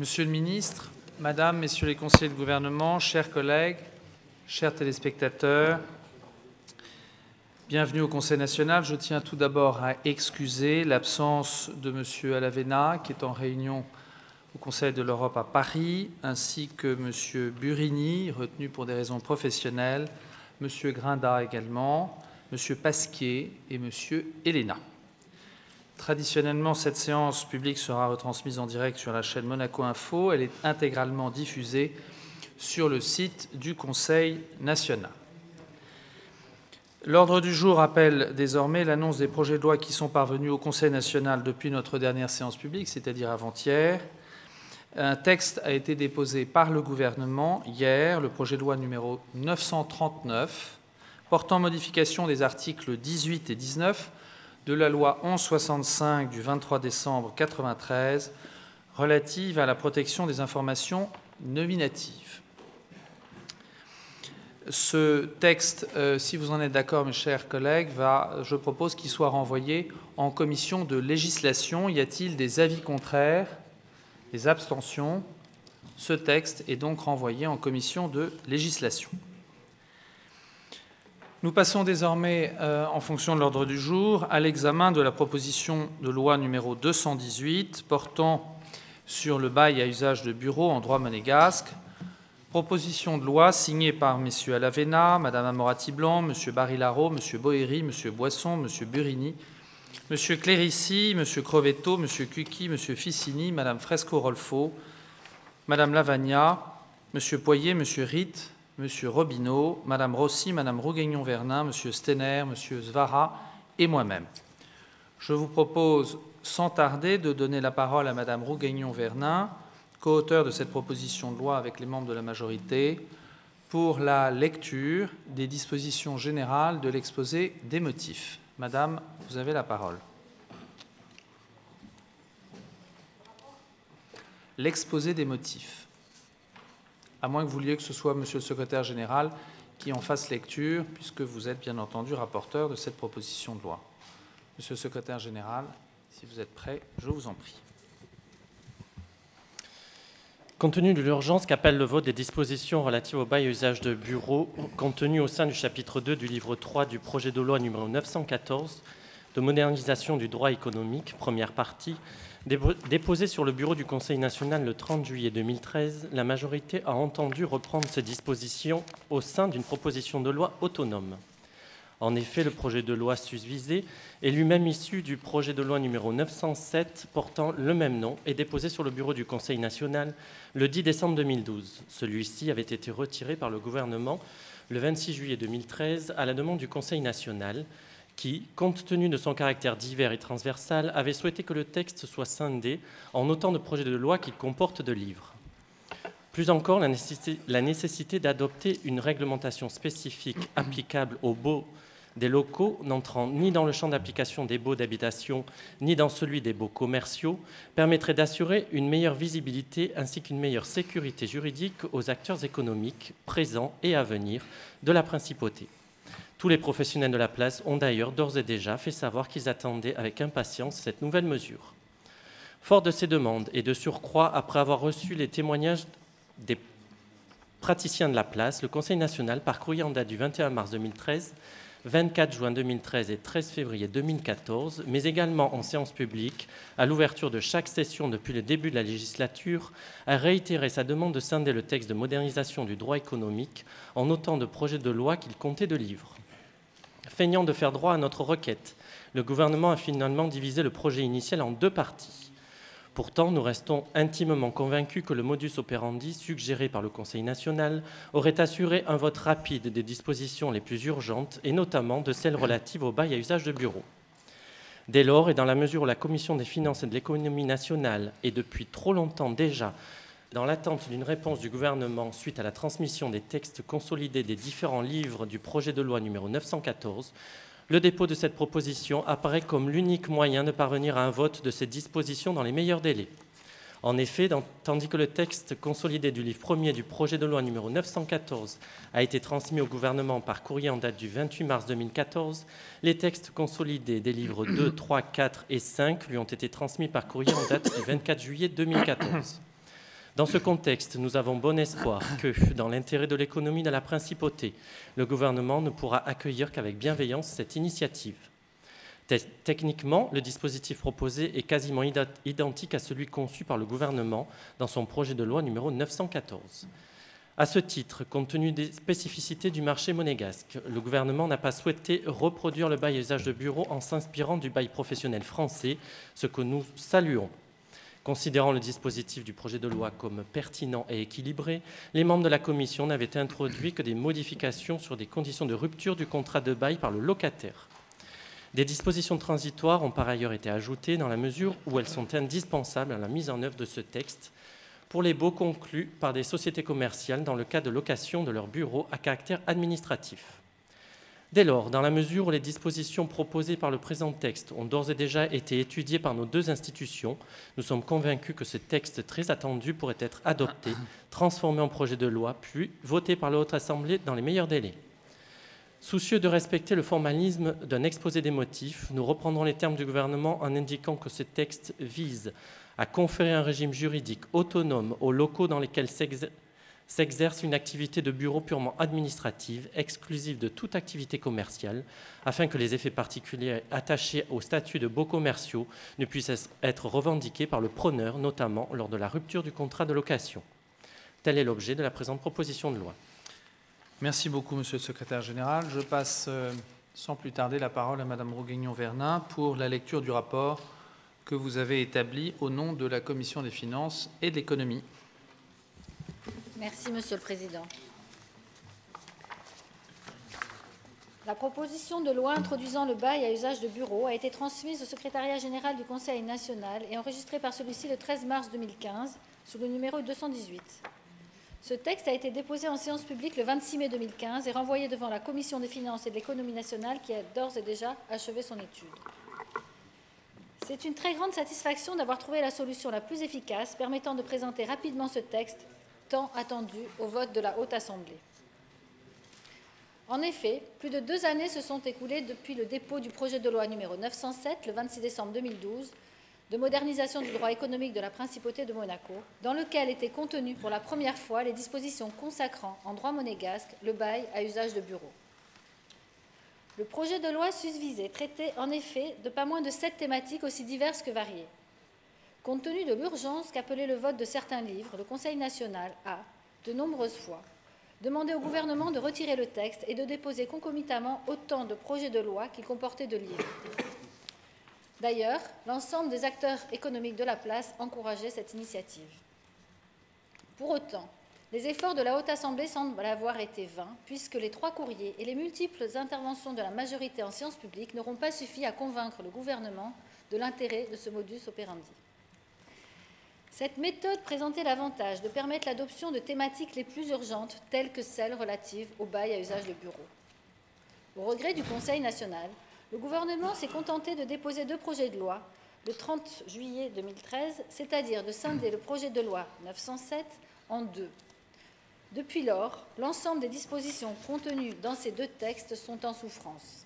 Monsieur le ministre, Madame, Messieurs les conseillers de gouvernement, chers collègues, chers téléspectateurs, bienvenue au Conseil national. Je tiens tout d'abord à excuser l'absence de Monsieur Alavena, qui est en réunion au Conseil de l'Europe à Paris, ainsi que Monsieur Burini, retenu pour des raisons professionnelles, Monsieur Grinda également, Monsieur Pasquier et Monsieur Elena. Traditionnellement, cette séance publique sera retransmise en direct sur la chaîne Monaco Info. Elle est intégralement diffusée sur le site du Conseil national. L'ordre du jour appelle désormais l'annonce des projets de loi qui sont parvenus au Conseil national depuis notre dernière séance publique, c'est-à-dire avant-hier. Un texte a été déposé par le gouvernement hier, le projet de loi numéro 939, portant modification des articles 18 et 19 de la loi 1165 du 23 décembre 1993 relative à la protection des informations nominatives. Ce texte, si vous en êtes d'accord, mes chers collègues, je propose qu'il soit renvoyé en commission de législation. Y a-t-il des avis contraires, des abstentions? Ce texte est donc renvoyé en commission de législation. Nous passons désormais, en fonction de l'ordre du jour, à l'examen de la proposition de loi numéro 218 portant sur le bail à usage de bureau en droit monégasque. Proposition de loi signée par M. Alavena, Mme Amorati-Blanc, M. Barilaro, M. Boeri, M. Boisson, M. Burini, M. Clérici, M. Crovetto, M. Cucchi, M. Ficini, Mme Fresco-Rolfo, Mme Lavagna, M. Poirier, M. Ritt, M. Robineau, Mme Rossi, Mme Rouguignon-Vernin, M. Stener, M. Svara et moi-même. Je vous propose sans tarder de donner la parole à Mme Rouguignon-Vernin, co-auteure de cette proposition de loi avec les membres de la majorité, pour la lecture des dispositions générales de l'exposé des motifs. Madame, vous avez la parole. L'exposé des motifs. À moins que vous vouliez que ce soit Monsieur le secrétaire général qui en fasse lecture, puisque vous êtes bien entendu rapporteur de cette proposition de loi. Monsieur le secrétaire général, si vous êtes prêt, je vous en prie. Compte tenu de l'urgence qu'appelle le vote des dispositions relatives au bail et usage de bureaux, contenues au sein du chapitre 2 du livre 3 du projet de loi numéro 914 de modernisation du droit économique, première partie, déposé sur le bureau du Conseil national le 30 juillet 2013, la majorité a entendu reprendre ces dispositions au sein d'une proposition de loi autonome. En effet, le projet de loi susvisé est lui-même issu du projet de loi numéro 907 portant le même nom et déposé sur le bureau du Conseil national le 10 décembre 2012. Celui-ci avait été retiré par le gouvernement le 26 juillet 2013 à la demande du Conseil national qui, compte tenu de son caractère divers et transversal, avait souhaité que le texte soit scindé en autant de projets de loi qu'il comporte de livres. Plus encore, la nécessité d'adopter une réglementation spécifique applicable aux baux des locaux n'entrant ni dans le champ d'application des baux d'habitation ni dans celui des baux commerciaux permettrait d'assurer une meilleure visibilité ainsi qu'une meilleure sécurité juridique aux acteurs économiques présents et à venir de la principauté. Tous les professionnels de la place ont d'ailleurs d'ores et déjà fait savoir qu'ils attendaient avec impatience cette nouvelle mesure. Fort de ces demandes et de surcroît, après avoir reçu les témoignages des praticiens de la place, le Conseil national, par courrier en date du 21 mars 2013, 24 juin 2013 et 13 février 2014, mais également en séance publique, à l'ouverture de chaque session depuis le début de la législature, a réitéré sa demande de scinder le texte de modernisation du droit économique en autant de projets de loi qu'il comptait de livres. Feignant de faire droit à notre requête, le gouvernement a finalement divisé le projet initial en deux parties. Pourtant, nous restons intimement convaincus que le modus operandi suggéré par le Conseil national aurait assuré un vote rapide des dispositions les plus urgentes, et notamment de celles relatives au bail à usage de bureaux. Dès lors, et dans la mesure où la Commission des finances et de l'économie nationale est depuis trop longtemps déjà dans l'attente d'une réponse du gouvernement suite à la transmission des textes consolidés des différents livres du projet de loi numéro 914, le dépôt de cette proposition apparaît comme l'unique moyen de parvenir à un vote de ces dispositions dans les meilleurs délais. En effet, tandis que le texte consolidé du livre premier du projet de loi numéro 914 a été transmis au gouvernement par courrier en date du 28 mars 2014, les textes consolidés des livres 2, 3, 4 et 5 lui ont été transmis par courrier en date du 24 juillet 2014. Dans ce contexte, nous avons bon espoir que, dans l'intérêt de l'économie de la Principauté, le gouvernement ne pourra accueillir qu'avec bienveillance cette initiative. Techniquement, le dispositif proposé est quasiment identique à celui conçu par le gouvernement dans son projet de loi numéro 914. À ce titre, compte tenu des spécificités du marché monégasque, le gouvernement n'a pas souhaité reproduire le bail à usage de bureau en s'inspirant du bail professionnel français, ce que nous saluons. Considérant le dispositif du projet de loi comme pertinent et équilibré, les membres de la commission n'avaient introduit que des modifications sur des conditions de rupture du contrat de bail par le locataire. Des dispositions transitoires ont par ailleurs été ajoutées dans la mesure où elles sont indispensables à la mise en œuvre de ce texte pour les baux conclus par des sociétés commerciales dans le cas de location de leurs bureaux à caractère administratif. Dès lors, dans la mesure où les dispositions proposées par le présent texte ont d'ores et déjà été étudiées par nos deux institutions, nous sommes convaincus que ce texte très attendu pourrait être adopté, transformé en projet de loi, puis voté par la Haute Assemblée dans les meilleurs délais. Soucieux de respecter le formalisme d'un exposé des motifs, nous reprendrons les termes du gouvernement en indiquant que ce texte vise à conférer un régime juridique autonome aux locaux dans lesquels s'exerce une activité de bureau purement administrative, exclusive de toute activité commerciale, afin que les effets particuliers attachés au statut de baux commerciaux ne puissent être revendiqués par le preneur, notamment lors de la rupture du contrat de location. Tel est l'objet de la présente proposition de loi. Merci beaucoup, Monsieur le Secrétaire général. Je passe sans plus tarder la parole à Madame Roguignon-Vernin pour la lecture du rapport que vous avez établi au nom de la Commission des finances et de l'économie. Merci, Monsieur le Président. La proposition de loi introduisant le bail à usage de bureau a été transmise au Secrétariat général du Conseil national et enregistrée par celui-ci le 13 mars 2015 sous le numéro 218. Ce texte a été déposé en séance publique le 26 mai 2015 et renvoyé devant la Commission des finances et de l'économie nationale qui a d'ores et déjà achevé son étude. C'est une très grande satisfaction d'avoir trouvé la solution la plus efficace permettant de présenter rapidement ce texte tant attendu au vote de la Haute Assemblée. En effet, plus de 2 années se sont écoulées depuis le dépôt du projet de loi numéro 907, le 26 décembre 2012, de modernisation du droit économique de la Principauté de Monaco, dans lequel étaient contenues pour la première fois les dispositions consacrant en droit monégasque le bail à usage de bureau. Le projet de loi susvisé traitait en effet de pas moins de 7 thématiques aussi diverses que variées. Compte tenu de l'urgence qu'appelait le vote de certains livres, le Conseil national a, de nombreuses fois, demandé au gouvernement de retirer le texte et de déposer concomitamment autant de projets de loi qu'il comportait de livres. D'ailleurs, l'ensemble des acteurs économiques de la place encourageait cette initiative. Pour autant, les efforts de la Haute Assemblée semblent avoir été vains, puisque les 3 courriers et les multiples interventions de la majorité en séance publique n'auront pas suffi à convaincre le gouvernement de l'intérêt de ce modus operandi. Cette méthode présentait l'avantage de permettre l'adoption de thématiques les plus urgentes, telles que celles relatives au bail à usage de bureau. Au regret du Conseil national, le gouvernement s'est contenté de déposer 2 projets de loi le 30 juillet 2013, c'est-à-dire de scinder le projet de loi 907 en 2. Depuis lors, l'ensemble des dispositions contenues dans ces 2 textes sont en souffrance.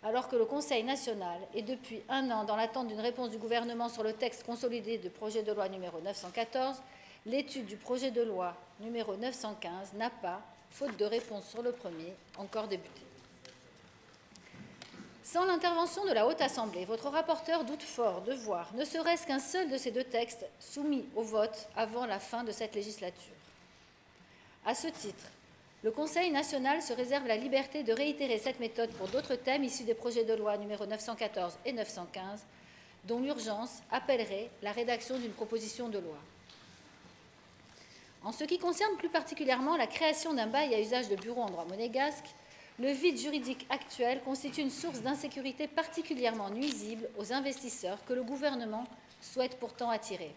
Alors que le Conseil national est depuis 1 an dans l'attente d'une réponse du gouvernement sur le texte consolidé du projet de loi numéro 914, l'étude du projet de loi numéro 915 n'a pas, faute de réponse sur le premier, encore débuté. Sans l'intervention de la Haute Assemblée, votre rapporteur doute fort de voir ne serait-ce qu'un seul de ces 2 textes soumis au vote avant la fin de cette législature. À ce titre, le Conseil national se réserve la liberté de réitérer cette méthode pour d'autres thèmes issus des projets de loi numéro 914 et 915, dont l'urgence appellerait la rédaction d'une proposition de loi. En ce qui concerne plus particulièrement la création d'un bail à usage de bureau en droit monégasque, le vide juridique actuel constitue une source d'insécurité particulièrement nuisible aux investisseurs que le gouvernement souhaite pourtant attirer.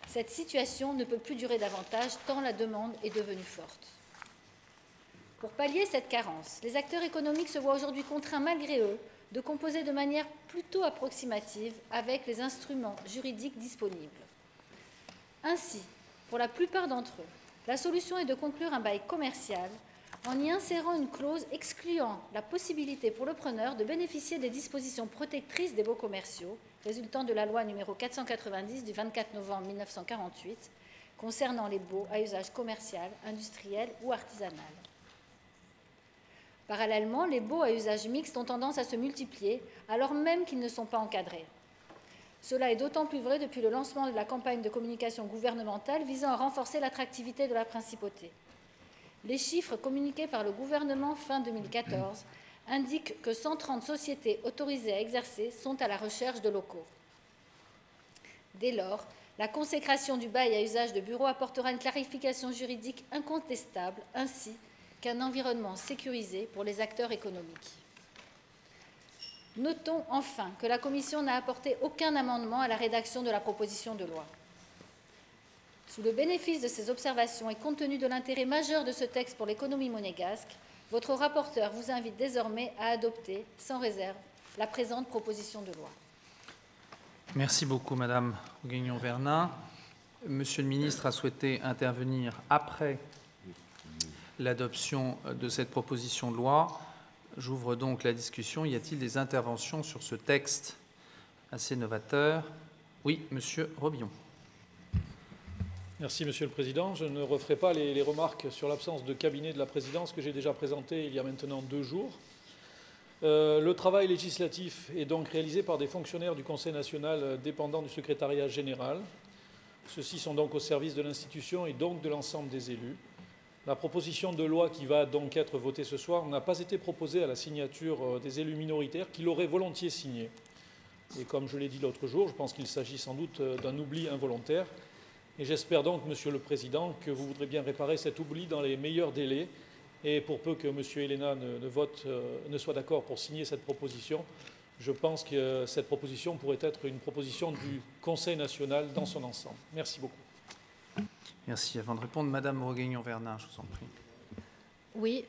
Cette situation ne peut plus durer davantage tant la demande est devenue forte. Pour pallier cette carence, les acteurs économiques se voient aujourd'hui contraints, malgré eux, de composer de manière plutôt approximative avec les instruments juridiques disponibles. Ainsi, pour la plupart d'entre eux, la solution est de conclure un bail commercial en y insérant une clause excluant la possibilité pour le preneur de bénéficier des dispositions protectrices des baux commerciaux résultant de la loi numéro 490 du 24 novembre 1948 concernant les baux à usage commercial, industriel ou artisanal. Parallèlement, les baux à usage mixte ont tendance à se multiplier alors même qu'ils ne sont pas encadrés. Cela est d'autant plus vrai depuis le lancement de la campagne de communication gouvernementale visant à renforcer l'attractivité de la principauté. Les chiffres communiqués par le gouvernement fin 2014 indiquent que 130 sociétés autorisées à exercer sont à la recherche de locaux. Dès lors, la consécration du bail à usage de bureaux apportera une clarification juridique incontestable ainsi qu'un environnement sécurisé pour les acteurs économiques. Notons enfin que la Commission n'a apporté aucun amendement à la rédaction de la proposition de loi. Sous le bénéfice de ces observations et compte tenu de l'intérêt majeur de ce texte pour l'économie monégasque, votre rapporteur vous invite désormais à adopter, sans réserve, la présente proposition de loi. Merci beaucoup, Madame Guignon-Vernin. Monsieur le ministre a souhaité intervenir après l'adoption de cette proposition de loi. J'ouvre donc la discussion. Y a-t-il des interventions sur ce texte assez novateur? Oui, Monsieur Robillon. Merci, Monsieur le Président. Je ne referai pas les remarques sur l'absence de cabinet de la présidence que j'ai déjà présenté il y a maintenant 2 jours. Le travail législatif est donc réalisé par des fonctionnaires du Conseil national dépendant du secrétariat général. Ceux-ci sont donc au service de l'institution et donc de l'ensemble des élus. La proposition de loi qui va donc être votée ce soir n'a pas été proposée à la signature des élus minoritaires qui l'auraient volontiers signée. Et comme je l'ai dit l'autre jour, je pense qu'il s'agit sans doute d'un oubli involontaire. Et j'espère donc, Monsieur le Président, que vous voudrez bien réparer cet oubli dans les meilleurs délais. Et pour peu que M. Héléna ne soit d'accord pour signer cette proposition, je pense que cette proposition pourrait être une proposition du Conseil national dans son ensemble. Merci beaucoup. Merci. Avant de répondre, Madame Guignon-Vernin, je vous en prie. Oui,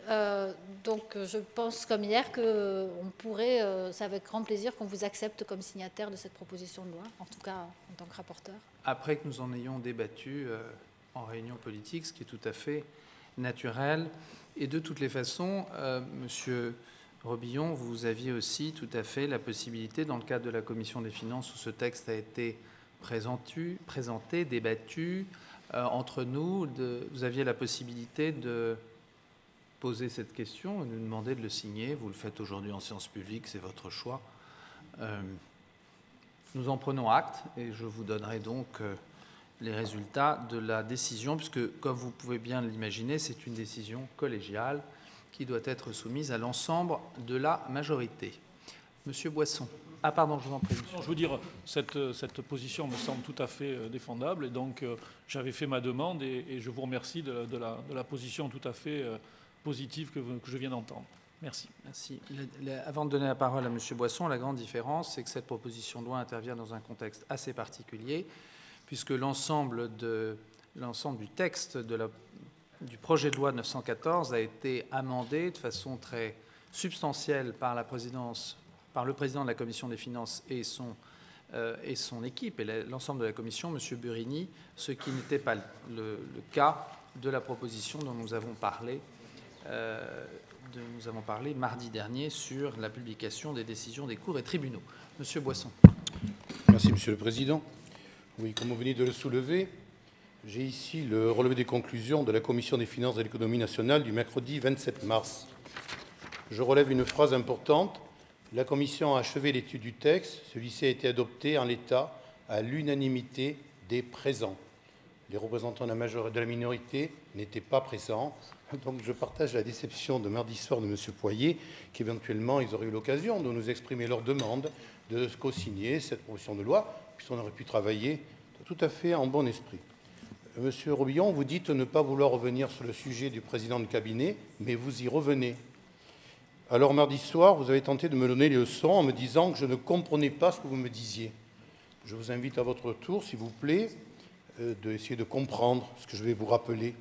donc je pense comme hier qu'on pourrait, c'est avec grand plaisir qu'on vous accepte comme signataire de cette proposition de loi, en tout cas en tant que rapporteur. Après que nous en ayons débattu en réunion politique, ce qui est tout à fait naturel. Et de toutes les façons, Monsieur Robillon, vous aviez aussi tout à fait la possibilité, dans le cadre de la Commission des finances où ce texte a été présenté, débattu, entre nous, vous aviez la possibilité de poser cette question et nous demander de le signer. Vous le faites aujourd'hui en séance publique, c'est votre choix. Nous en prenons acte et je vous donnerai donc les résultats de la décision, puisque, comme vous pouvez bien l'imaginer, c'est une décision collégiale qui doit être soumise à l'ensemble de la majorité. Monsieur Boisson. Ah pardon, je vous en prie. Non, je veux dire, cette position me semble tout à fait défendable et donc j'avais fait ma demande et je vous remercie de la position tout à fait positive que je viens d'entendre. Merci. Merci. Avant de donner la parole à Monsieur Boisson, la grande différence, c'est que cette proposition de loi intervient dans un contexte assez particulier, puisque l'ensemble du texte du projet de loi 914 a été amendé de façon très substantielle par le président de la Commission des finances et son équipe, et l'ensemble de la Commission, M. Burini, ce qui n'était pas le cas de la proposition dont nous avons parlé mardi dernier sur la publication des décisions des cours et tribunaux. Monsieur Boisson. Merci, Monsieur le Président. Oui, comme vous venez de le soulever, j'ai ici le relevé des conclusions de la Commission des finances de l'économie nationale du mercredi 27 mars. Je relève une phrase importante. La Commission a achevé l'étude du texte. Celui-ci a été adopté en l'état à l'unanimité des présents. Les représentants de la minorité n'étaient pas présents. Donc je partage la déception de mardi soir de M. Poirier, qu'éventuellement ils auraient eu l'occasion de nous exprimer leur demande de co-signer cette proposition de loi, puisqu'on aurait pu travailler tout à fait en bon esprit. Monsieur Robillon, vous dites ne pas vouloir revenir sur le sujet du président de cabinet, mais vous y revenez. Alors mardi soir, vous avez tenté de me donner les leçons en me disant que je ne comprenais pas ce que vous me disiez. Je vous invite à votre tour, s'il vous plaît, d'essayer de comprendre ce que je vais vous rappeler.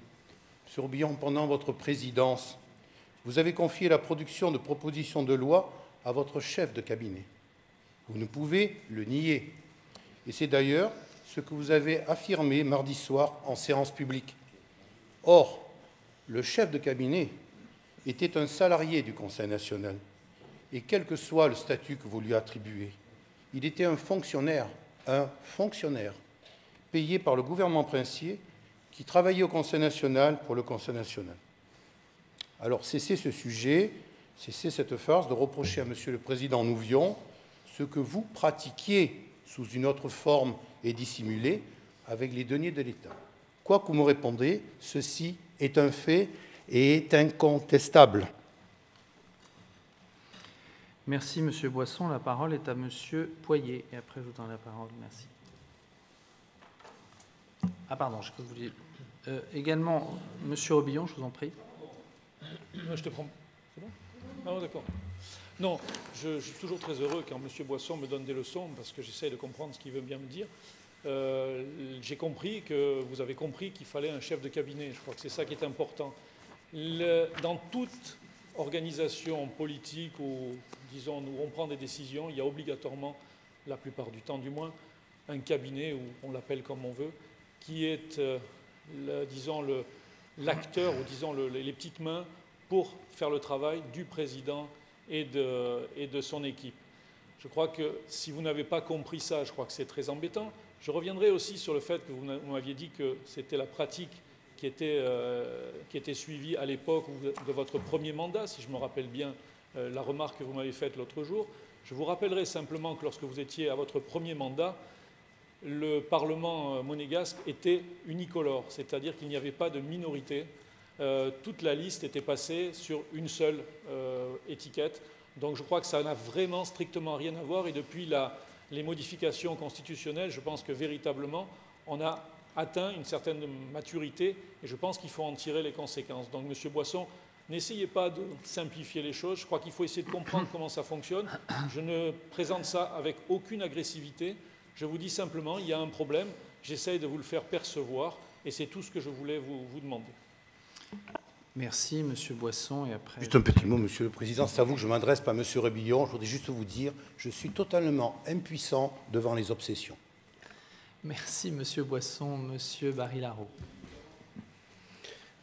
Monsieur Robillon, pendant votre présidence, vous avez confié la production de propositions de loi à votre chef de cabinet. Vous ne pouvez le nier. Et c'est d'ailleurs ce que vous avez affirmé mardi soir en séance publique. Or, le chef de cabinet était un salarié du Conseil national. Et quel que soit le statut que vous lui attribuez, il était un fonctionnaire, payé par le gouvernement princier, qui travaillait au Conseil national pour le Conseil national. Alors cessez ce sujet, cessez cette farce de reprocher à Monsieur le Président Nouvion ce que vous pratiquiez sous une autre forme et dissimulée avec les deniers de l'État. Quoi que vous me répondez, ceci est un fait et est incontestable. Merci, Monsieur Boisson. La parole est à Monsieur Poirier. Et après, je vous donne la parole. Merci. Ah, pardon, je peux vous dire. Également, Monsieur Robillon, je vous en prie. Je te prends. C'est bon? Ah, d'accord. Non, je suis toujours très heureux quand M. Boisson me donne des leçons parce que j'essaie de comprendre ce qu'il veut bien me dire. J'ai compris que vous avez compris qu'il fallait un chef de cabinet. Je crois que c'est ça qui est important. Dans toute organisation politique où, disons, où on prend des décisions, il y a obligatoirement, la plupart du temps du moins, un cabinet, ou on l'appelle comme on veut, qui est, disons, l'acteur ou disons les petites mains pour faire le travail du président et de son équipe. Je crois que si vous n'avez pas compris ça, je crois que c'est très embêtant. Je reviendrai aussi sur le fait que vous m'aviez dit que c'était la pratique qui était suivie à l'époque de votre premier mandat, si je me rappelle bien la remarque que vous m'avez faite l'autre jour. Je vous rappellerai simplement que lorsque vous étiez à votre premier mandat, le Parlement monégasque était unicolore, c'est-à-dire qu'il n'y avait pas de minorité. Toute la liste était passée sur une seule étiquette. Donc je crois que ça n'a vraiment strictement rien à voir. Et depuis les modifications constitutionnelles, je pense que véritablement, on a atteint une certaine maturité et je pense qu'il faut en tirer les conséquences. Donc, M. Boisson, n'essayez pas de simplifier les choses. Je crois qu'il faut essayer de comprendre comment ça fonctionne. Je ne présente ça avec aucune agressivité. Je vous dis simplement, il y a un problème. J'essaye de vous le faire percevoir et c'est tout ce que je voulais vous demander. Merci, M. Boisson. Et après... Juste un petit mot, Monsieur le Président. C'est à vous que je m'adresse, pas à M. Rébillon. Je voudrais juste vous dire, je suis totalement impuissant devant les obsessions. Merci, M. Boisson. M. Barry-Larreau.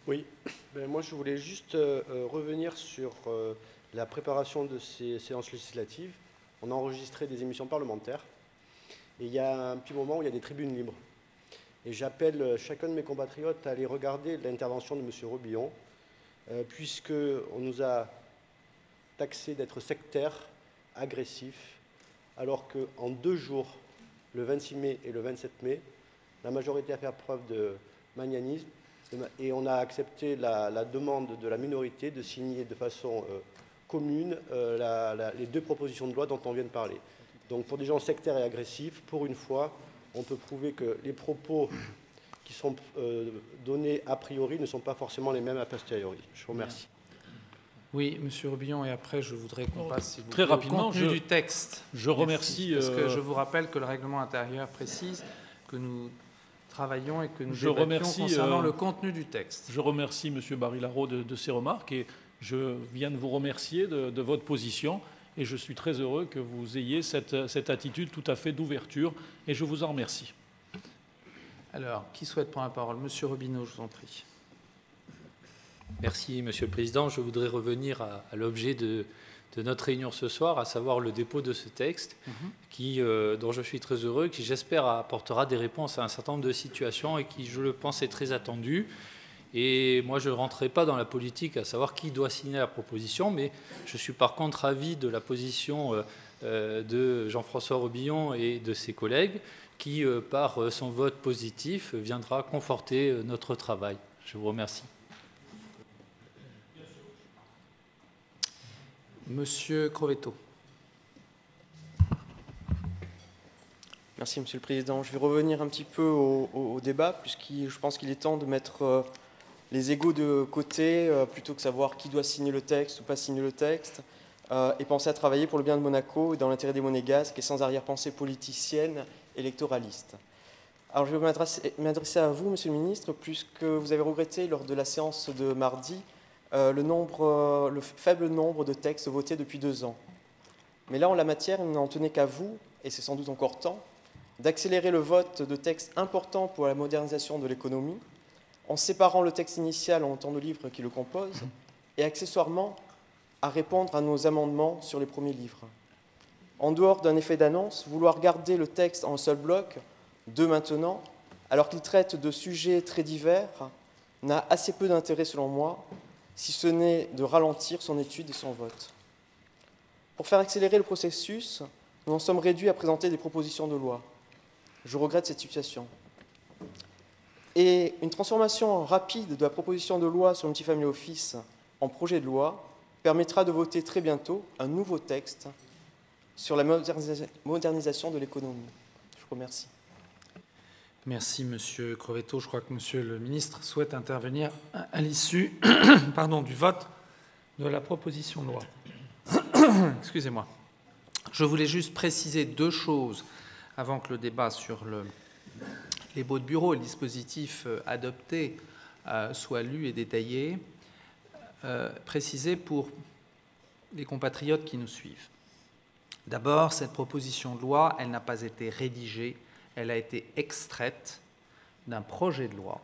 Oui, moi je voulais juste revenir sur la préparation de ces séances législatives. On a enregistré des émissions parlementaires et il y a un petit moment où il y a des tribunes libres. Et j'appelle chacun de mes compatriotes à aller regarder l'intervention de M. Robillon, puisqu'on nous a taxé d'être sectaires, agressifs, alors qu'en 2 jours, le 26 mai et le 27 mai, la majorité a fait preuve de magnanimité et on a accepté la demande de la minorité de signer de façon commune les 2 propositions de loi dont on vient de parler. Donc pour des gens sectaires et agressifs, pour une fois, on peut prouver que les propos qui sont donnés a priori ne sont pas forcément les mêmes a posteriori. Je vous remercie. Oui, M. Robillon, et après, je voudrais qu'on passe, si vous très plaît, rapidement, au contenu du texte. Je remercie... Parce que je vous rappelle que le règlement intérieur précise que nous travaillons et que nous débattions concernant le contenu du texte. Je remercie M. Barry-Larreau de ses remarques et je viens de vous remercier de votre position et je suis très heureux que vous ayez cette attitude tout à fait d'ouverture et je vous en remercie. Alors, qui souhaite prendre la parole? Monsieur Robineau, je vous en prie. Merci, Monsieur le Président. Je voudrais revenir à l'objet de notre réunion ce soir, à savoir le dépôt de ce texte, dont je suis très heureux, qui, j'espère, apportera des réponses à un certain nombre de situations et qui, je le pense, est très attendu. Et moi, je ne rentrerai pas dans la politique à savoir qui doit signer la proposition, mais je suis par contre ravi de la position de Jean-François Robillon et de ses collègues, qui, par son vote positif, viendra conforter notre travail. Je vous remercie. Monsieur Crovetto. Merci, Monsieur le Président. Je vais revenir un petit peu au débat, puisque je pense qu'il est temps de mettre les égos de côté, plutôt que savoir qui doit signer le texte ou pas signer le texte, et penser à travailler pour le bien de Monaco, dans l'intérêt des Monégasques, et sans arrière-pensée politicienne, électoraliste. Alors je vais m'adresser à vous, Monsieur le Ministre, puisque vous avez regretté, lors de la séance de mardi, le faible nombre de textes votés depuis 2 ans. Mais là, en la matière, il n'en tenait qu'à vous, et c'est sans doute encore temps, d'accélérer le vote de textes importants pour la modernisation de l'économie, en séparant le texte initial en temps de livre qui le compose, et accessoirement à répondre à nos amendements sur les premiers livres. En dehors d'un effet d'annonce, vouloir garder le texte en un seul bloc, de maintenant, alors qu'il traite de sujets très divers, n'a assez peu d'intérêt selon moi, si ce n'est de ralentir son étude et son vote. Pour faire accélérer le processus, nous en sommes réduits à présenter des propositions de loi. Je regrette cette situation. Et une transformation rapide de la proposition de loi sur le Multifamily Office en projet de loi permettra de voter très bientôt un nouveau texte sur la modernisation de l'économie. Je vous remercie. Merci, Monsieur Crevetto. Je crois que Monsieur le ministre souhaite intervenir à l'issue du vote de la proposition de loi. Excusez-moi. Je voulais juste préciser deux choses avant que le débat sur les baux de bureau et le dispositif adopté soit lu et détaillé. Préciser pour les compatriotes qui nous suivent. D'abord, cette proposition de loi, elle n'a pas été rédigée, elle a été extraite d'un projet de loi,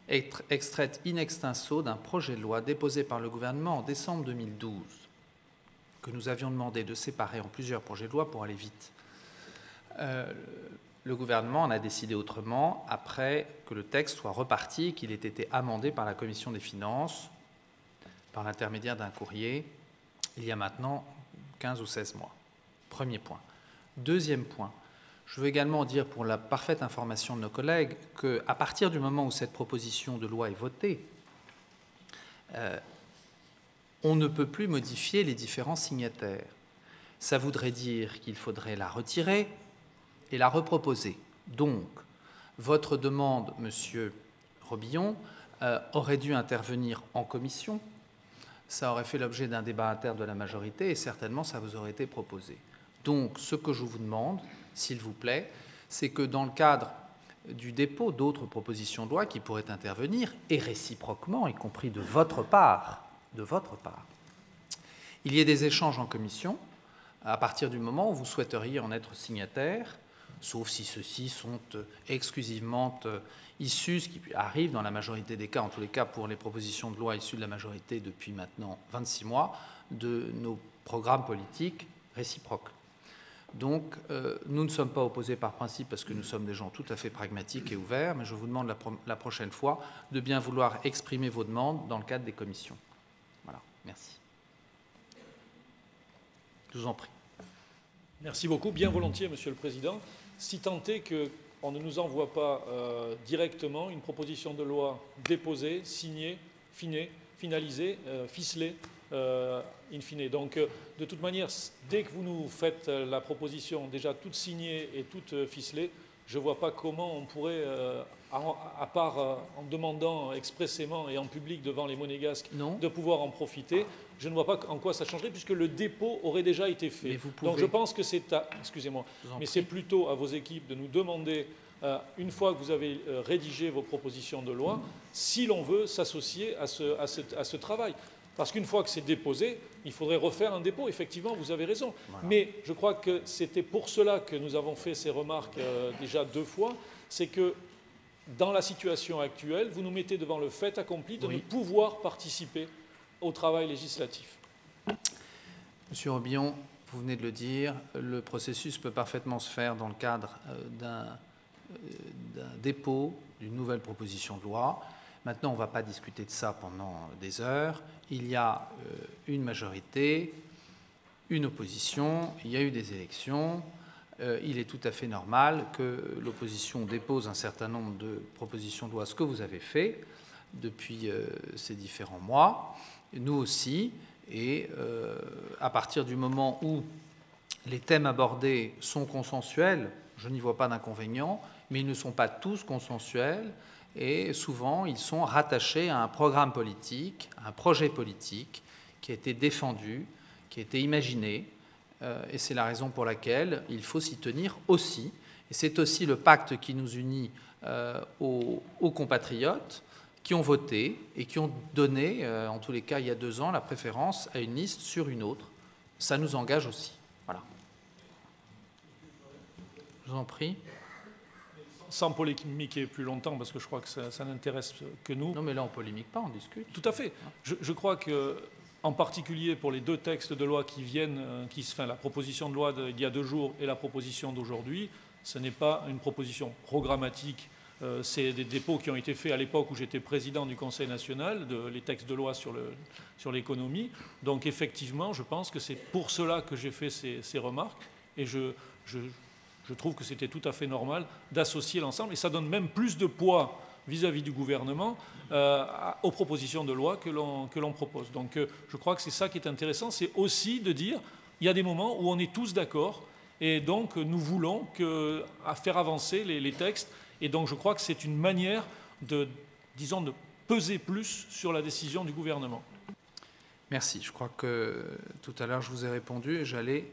extraite in extenso d'un projet de loi déposé par le gouvernement en décembre 2012, que nous avions demandé de séparer en plusieurs projets de loi pour aller vite. Le gouvernement en a décidé autrement après que le texte soit reparti, qu'il ait été amendé par la Commission des finances par l'intermédiaire d'un courrier, il y a maintenant 15 ou 16 mois. Premier point. Deuxième point, je veux également dire pour la parfaite information de nos collègues qu'à partir du moment où cette proposition de loi est votée, on ne peut plus modifier les différents signataires. Ça voudrait dire qu'il faudrait la retirer et la reproposer. Donc, votre demande, Monsieur Robillon, aurait dû intervenir en commission. Ça aurait fait l'objet d'un débat interne de la majorité et certainement ça vous aurait été proposé. Donc, ce que je vous demande, s'il vous plaît, c'est que dans le cadre du dépôt d'autres propositions de loi qui pourraient intervenir, et réciproquement, y compris de votre part, il y ait des échanges en commission à partir du moment où vous souhaiteriez en être signataire, sauf si ceux-ci sont exclusivement issus, ce qui arrive dans la majorité des cas, en tous les cas pour les propositions de loi issues de la majorité depuis maintenant 26 mois, de nos programmes politiques réciproques. Donc, nous ne sommes pas opposés par principe parce que nous sommes des gens tout à fait pragmatiques et ouverts, mais je vous demande la prochaine fois de bien vouloir exprimer vos demandes dans le cadre des commissions. Voilà, merci. Je vous en prie. Merci beaucoup, bien volontiers, Monsieur le Président. Si tant est qu'on ne nous envoie pas directement une proposition de loi déposée, signée, finalisée, ficelée, in fine. Donc, de toute manière, dès que vous nous faites la proposition déjà toute signée et toute ficelée, je ne vois pas comment on pourrait, à part en demandant expressément et en public devant les monégasques de pouvoir en profiter, je ne vois pas en quoi ça changerait puisque le dépôt aurait déjà été fait. Donc je pense que c'est excusez-moi, mais c'est plutôt à vos équipes de nous demander, une fois que vous avez rédigé vos propositions de loi, si l'on veut s'associer à ce travail. Parce qu'une fois que c'est déposé, il faudrait refaire un dépôt. Effectivement, vous avez raison. Voilà. Mais je crois que c'était pour cela que nous avons fait ces remarques déjà 2 fois. C'est que dans la situation actuelle, vous nous mettez devant le fait accompli de ne pouvoir participer au travail législatif. Monsieur Robillon, vous venez de le dire, le processus peut parfaitement se faire dans le cadre d'un dépôt d'une nouvelle proposition de loi. Maintenant, on ne va pas discuter de ça pendant des heures. Il y a une majorité, une opposition, il y a eu des élections. Il est tout à fait normal que l'opposition dépose un certain nombre de propositions de loi, ce que vous avez fait depuis ces différents mois, nous aussi. Et à partir du moment où les thèmes abordés sont consensuels, je n'y vois pas d'inconvénient, mais ils ne sont pas tous consensuels. Et souvent, ils sont rattachés à un programme politique, à un projet politique qui a été défendu, qui a été imaginé. Et c'est la raison pour laquelle il faut s'y tenir aussi. Et c'est aussi le pacte qui nous unit aux compatriotes qui ont voté et qui ont donné, en tous les cas il y a 2 ans, la préférence à une liste sur une autre. Ça nous engage aussi. Voilà. Je vous en prie. sans polémiquer plus longtemps, parce que je crois que ça n'intéresse que nous. Non, mais là, on ne polémique pas, on discute. Tout à fait. Je crois que, en particulier pour les 2 textes de loi qui viennent, la proposition de loi d'il y a 2 jours et la proposition d'aujourd'hui, ce n'est pas une proposition programmatique. C'est des dépôts qui ont été faits à l'époque où j'étais président du Conseil national, les textes de loi sur l'économie. Donc effectivement, je pense que c'est pour cela que j'ai fait ces remarques. Et je trouve que c'était tout à fait normal d'associer l'ensemble. Et ça donne même plus de poids vis-à-vis du gouvernement aux propositions de loi que l'on propose. Donc je crois que c'est ça qui est intéressant. C'est aussi de dire il y a des moments où on est tous d'accord. Et donc nous voulons faire avancer les textes. Et donc je crois que c'est une manière de peser plus sur la décision du gouvernement. Merci. Je crois que tout à l'heure je vous ai répondu et j'allais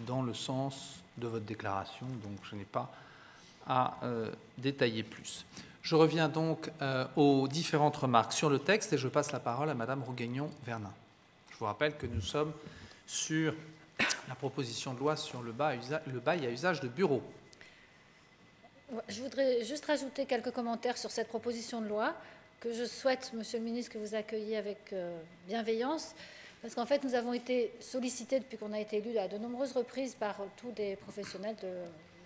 dans le sens de votre déclaration, donc je n'ai pas à détailler plus. Je reviens donc aux différentes remarques sur le texte et je passe la parole à Madame Roguegnon-Vernin. Je vous rappelle que nous sommes sur la proposition de loi sur le bail à usage de bureau. Je voudrais juste rajouter quelques commentaires sur cette proposition de loi que je souhaite, Monsieur le ministre, que vous accueilliez avec bienveillance, parce qu'en fait, nous avons été sollicités depuis qu'on a été élus à de nombreuses reprises par tous des professionnels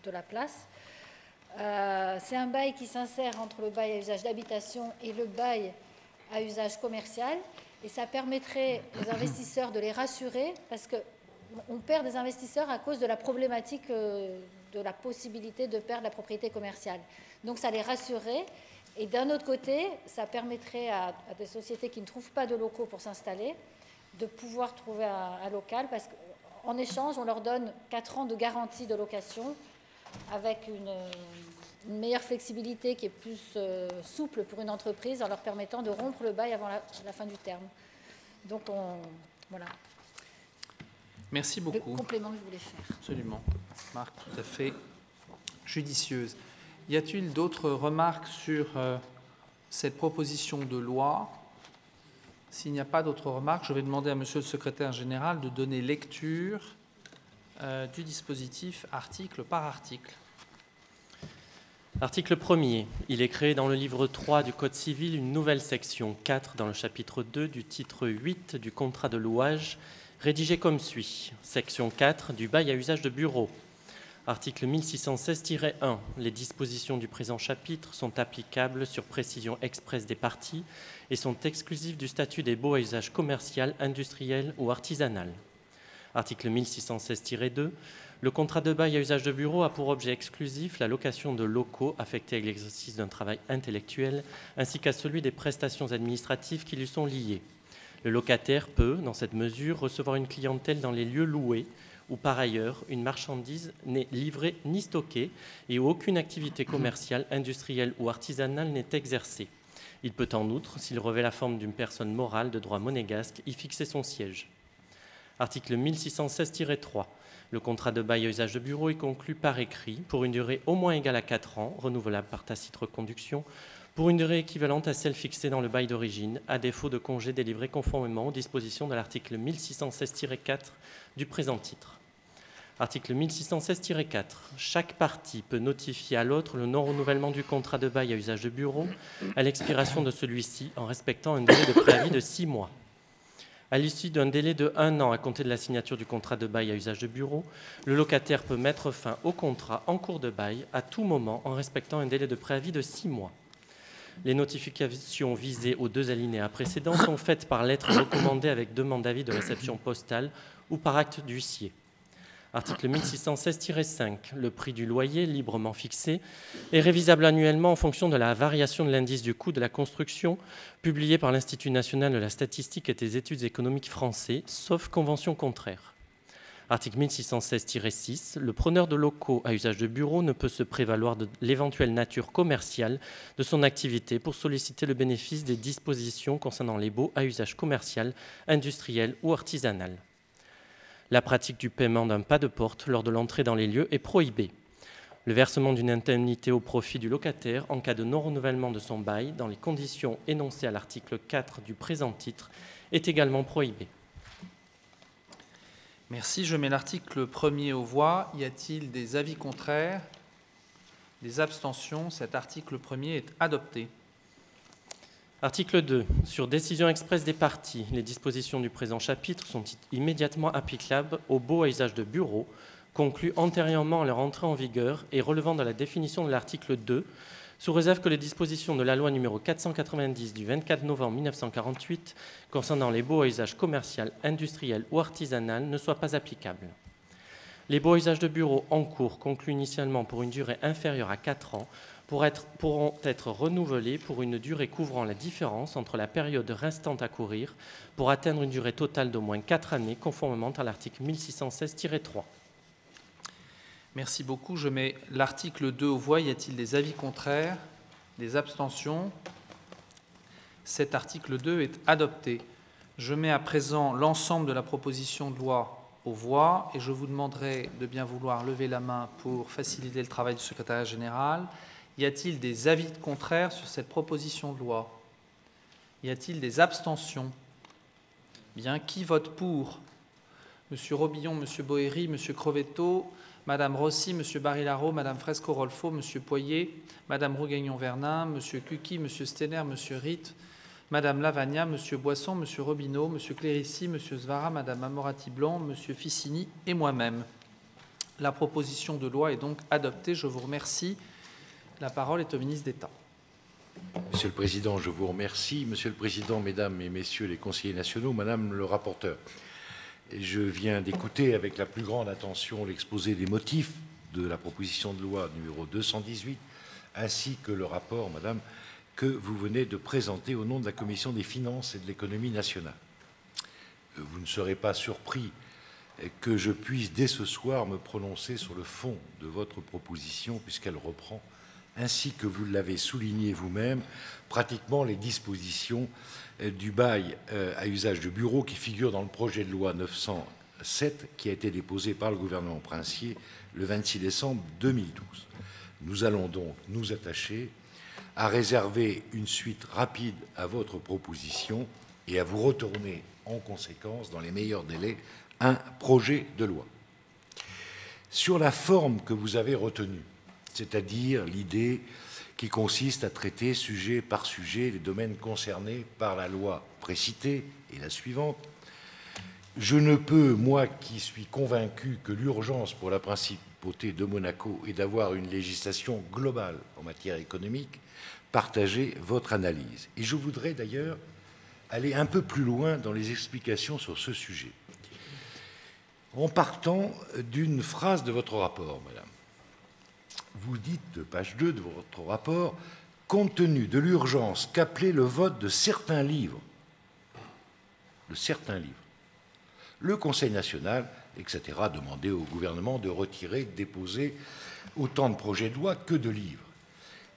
de la place. C'est un bail qui s'insère entre le bail à usage d'habitation et le bail à usage commercial, et ça permettrait aux investisseurs de les rassurer, parce qu'on perd des investisseurs à cause de la problématique de la possibilité de perdre la propriété commerciale. Donc ça les rassurerait. Et d'un autre côté, ça permettrait à des sociétés qui ne trouvent pas de locaux pour s'installer de pouvoir trouver un local, parce qu'en échange, on leur donne 4 ans de garantie de location avec une meilleure flexibilité qui est plus souple pour une entreprise en leur permettant de rompre le bail avant la fin du terme. Donc voilà. Merci beaucoup. Le complément que je voulais faire. Absolument. Remarque tout à fait judicieuse. Y a-t-il d'autres remarques sur cette proposition de loi? S'il n'y a pas d'autres remarques, je vais demander à Monsieur le secrétaire général de donner lecture du dispositif article par article. Article 1er. Il est créé dans le livre 3 du Code civil une nouvelle section 4 dans le chapitre 2 du titre 8 du contrat de louage, rédigé comme suit. Section 4 du bail à usage de bureau. Article 1616-1. Les dispositions du présent chapitre sont applicables sur précision expresse des parties et sont exclusives du statut des baux à usage commercial, industriel ou artisanal. Article 1616-2. Le contrat de bail à usage de bureau a pour objet exclusif la location de locaux affectés à l'exercice d'un travail intellectuel ainsi qu'à celui des prestations administratives qui lui sont liées. Le locataire peut, dans cette mesure, recevoir une clientèle dans les lieux loués où, par ailleurs, une marchandise n'est livrée ni stockée et où aucune activité commerciale, industrielle ou artisanale n'est exercée. Il peut en outre, s'il revêt la forme d'une personne morale de droit monégasque, y fixer son siège. Article 1616-3. Le contrat de bail à usage de bureau est conclu par écrit pour une durée au moins égale à 4 ans, renouvelable par tacite reconduction, pour une durée équivalente à celle fixée dans le bail d'origine, à défaut de congé délivré conformément aux dispositions de l'article 1616-4 du présent titre. Article 1616-4. Chaque partie peut notifier à l'autre le non-renouvellement du contrat de bail à usage de bureau à l'expiration de celui-ci en respectant un délai de préavis de 6 mois. À l'issue d'un délai de 1 an à compter de la signature du contrat de bail à usage de bureau, le locataire peut mettre fin au contrat en cours de bail à tout moment en respectant un délai de préavis de 6 mois. Les notifications visées aux 2 alinéas précédents sont faites par lettre recommandée avec demande d'avis de réception postale ou par acte d'huissier. Article 1616-5. Le prix du loyer, librement fixé, est révisable annuellement en fonction de la variation de l'indice du coût de la construction publié par l'Institut national de la statistique et des études économiques français, sauf convention contraire. Article 1616-6. Le preneur de locaux à usage de bureau ne peut se prévaloir de l'éventuelle nature commerciale de son activité pour solliciter le bénéfice des dispositions concernant les baux à usage commercial, industriel ou artisanal. La pratique du paiement d'un pas de porte lors de l'entrée dans les lieux est prohibée. Le versement d'une indemnité au profit du locataire en cas de non-renouvellement de son bail dans les conditions énoncées à l'article 4 du présent titre est également prohibé. Merci. Je mets l'article 1er aux voix. Y a-t-il des avis contraires? Des abstentions. Cet article 1er est adopté. Article 2. Sur décision expresse des parties, les dispositions du présent chapitre sont immédiatement applicables aux baux à usage de bureau conclus antérieurement à leur entrée en vigueur et relevant de la définition de l'article 2, sous réserve que les dispositions de la loi n° 490 du 24 novembre 1948 concernant les baux à usage commercial, industriel ou artisanal ne soient pas applicables. Les baux à usage de bureau en cours conclus initialement pour une durée inférieure à 4 ans pourront être renouvelés pour une durée couvrant la différence entre la période restante à courir pour atteindre une durée totale d'au moins 4 années, conformément à l'article 1616-3. Merci beaucoup. Je mets l'article 2 aux voix. Y a-t-il des avis contraires? Des abstentions? Cet article 2 est adopté. Je mets à présent l'ensemble de la proposition de loi aux voix et je vous demanderai de bien vouloir lever la main pour faciliter le travail du secrétariat général. Y a-t-il des avis contraires sur cette proposition de loi? Y a-t-il des abstentions? Bien, qui vote pour? Monsieur Robillon, Monsieur Boéry, Monsieur Crovetto, Madame Rossi, Monsieur Barilaro, Madame Fresco-Rolfo, Monsieur Poyer, Madame Rougagnon-Vernin, Monsieur Cuqui, Monsieur Stener, Monsieur Ritt, Madame Lavagna, Monsieur Boisson, Monsieur Robineau, Monsieur Clérici, Monsieur Svara, Madame Amorati-Blanc, Monsieur Ficini et moi-même. La proposition de loi est donc adoptée. Je vous remercie. La parole est au ministre d'État. Monsieur le Président, je vous remercie. Monsieur le Président, Mesdames et Messieurs les conseillers nationaux, Madame le rapporteur, je viens d'écouter avec la plus grande attention l'exposé des motifs de la proposition de loi numéro 218, ainsi que le rapport, Madame, que vous venez de présenter au nom de la Commission des finances et de l'économie nationale. Vous ne serez pas surpris que je puisse dès ce soir me prononcer sur le fond de votre proposition, puisqu'elle reprend, ainsi que vous l'avez souligné vous-même, pratiquement les dispositions du bail à usage de bureau qui figure dans le projet de loi 907 qui a été déposé par le gouvernement Princier le 26 décembre 2012. Nous allons donc nous attacher à réserver une suite rapide à votre proposition et à vous retourner en conséquence, dans les meilleurs délais, un projet de loi. Sur la forme que vous avez retenue, c'est-à-dire l'idée qui consiste à traiter sujet par sujet les domaines concernés par la loi précitée et la suivante, je ne peux, moi qui suis convaincu que l'urgence pour la principauté de Monaco est d'avoir une législation globale en matière économique, partager votre analyse. Et je voudrais d'ailleurs aller un peu plus loin dans les explications sur ce sujet, en partant d'une phrase de votre rapport, Madame. Vous dites, page 2 de votre rapport, « Compte tenu de l'urgence qu'appelait le vote de certains livres, le Conseil national, etc., demandait au gouvernement de retirer, de déposer autant de projets de loi que de livres.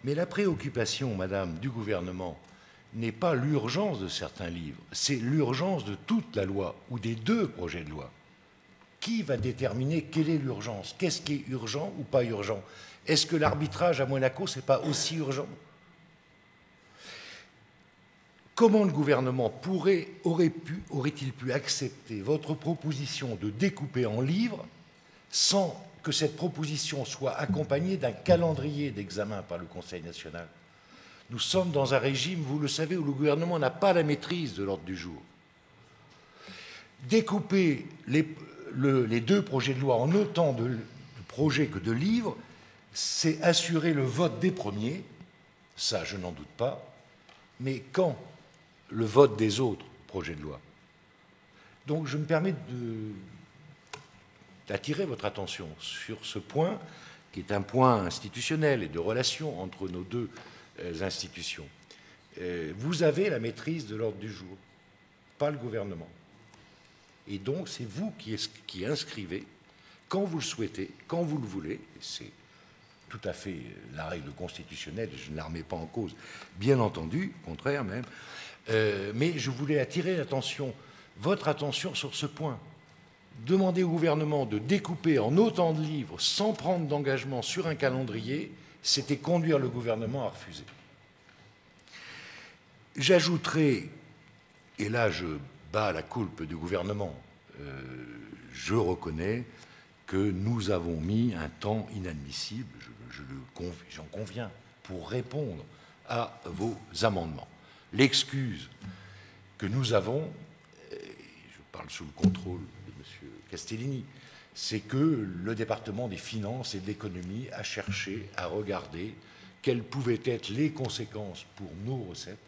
Mais la préoccupation, Madame, du gouvernement n'est pas l'urgence de certains livres, c'est l'urgence de toute la loi ou des deux projets de loi. Qui va déterminer quelle est l'urgence? Qu'est-ce qui est urgent ou pas urgent? Est-ce que l'arbitrage à Monaco, ce n'est pas aussi urgent? Comment le gouvernement aurait-il pu accepter votre proposition de découper en livres sans que cette proposition soit accompagnée d'un calendrier d'examen par le Conseil national? Nous sommes dans un régime, vous le savez, où le gouvernement n'a pas la maîtrise de l'ordre du jour. Découper les deux projets de loi en autant de projets que de livres, c'est assurer le vote des premiers, ça je n'en doute pas, mais quand le vote des autres projets de loi? Donc je me permets d'attirer votre attention sur ce point, qui est un point institutionnel et de relation entre nos deux institutions. Vous avez la maîtrise de l'ordre du jour, pas le gouvernement. Et donc c'est vous qui inscrivez, quand vous le souhaitez, quand vous le voulez, et c'est tout à fait la règle constitutionnelle, je ne la remets pas en cause, bien entendu, au contraire même, mais je voulais attirer votre attention sur ce point. Demander au gouvernement de découper en autant de livres sans prendre d'engagement sur un calendrier, c'était conduire le gouvernement à refuser. J'ajouterai, et là je bats la coulpe du gouvernement, je reconnais que nous avons mis un temps inadmissible, j'en conviens, pour répondre à vos amendements. L'excuse que nous avons, je parle sous le contrôle de M. Castellini, c'est que le département des finances et de l'économie a cherché à regarder quelles pouvaient être les conséquences pour nos recettes,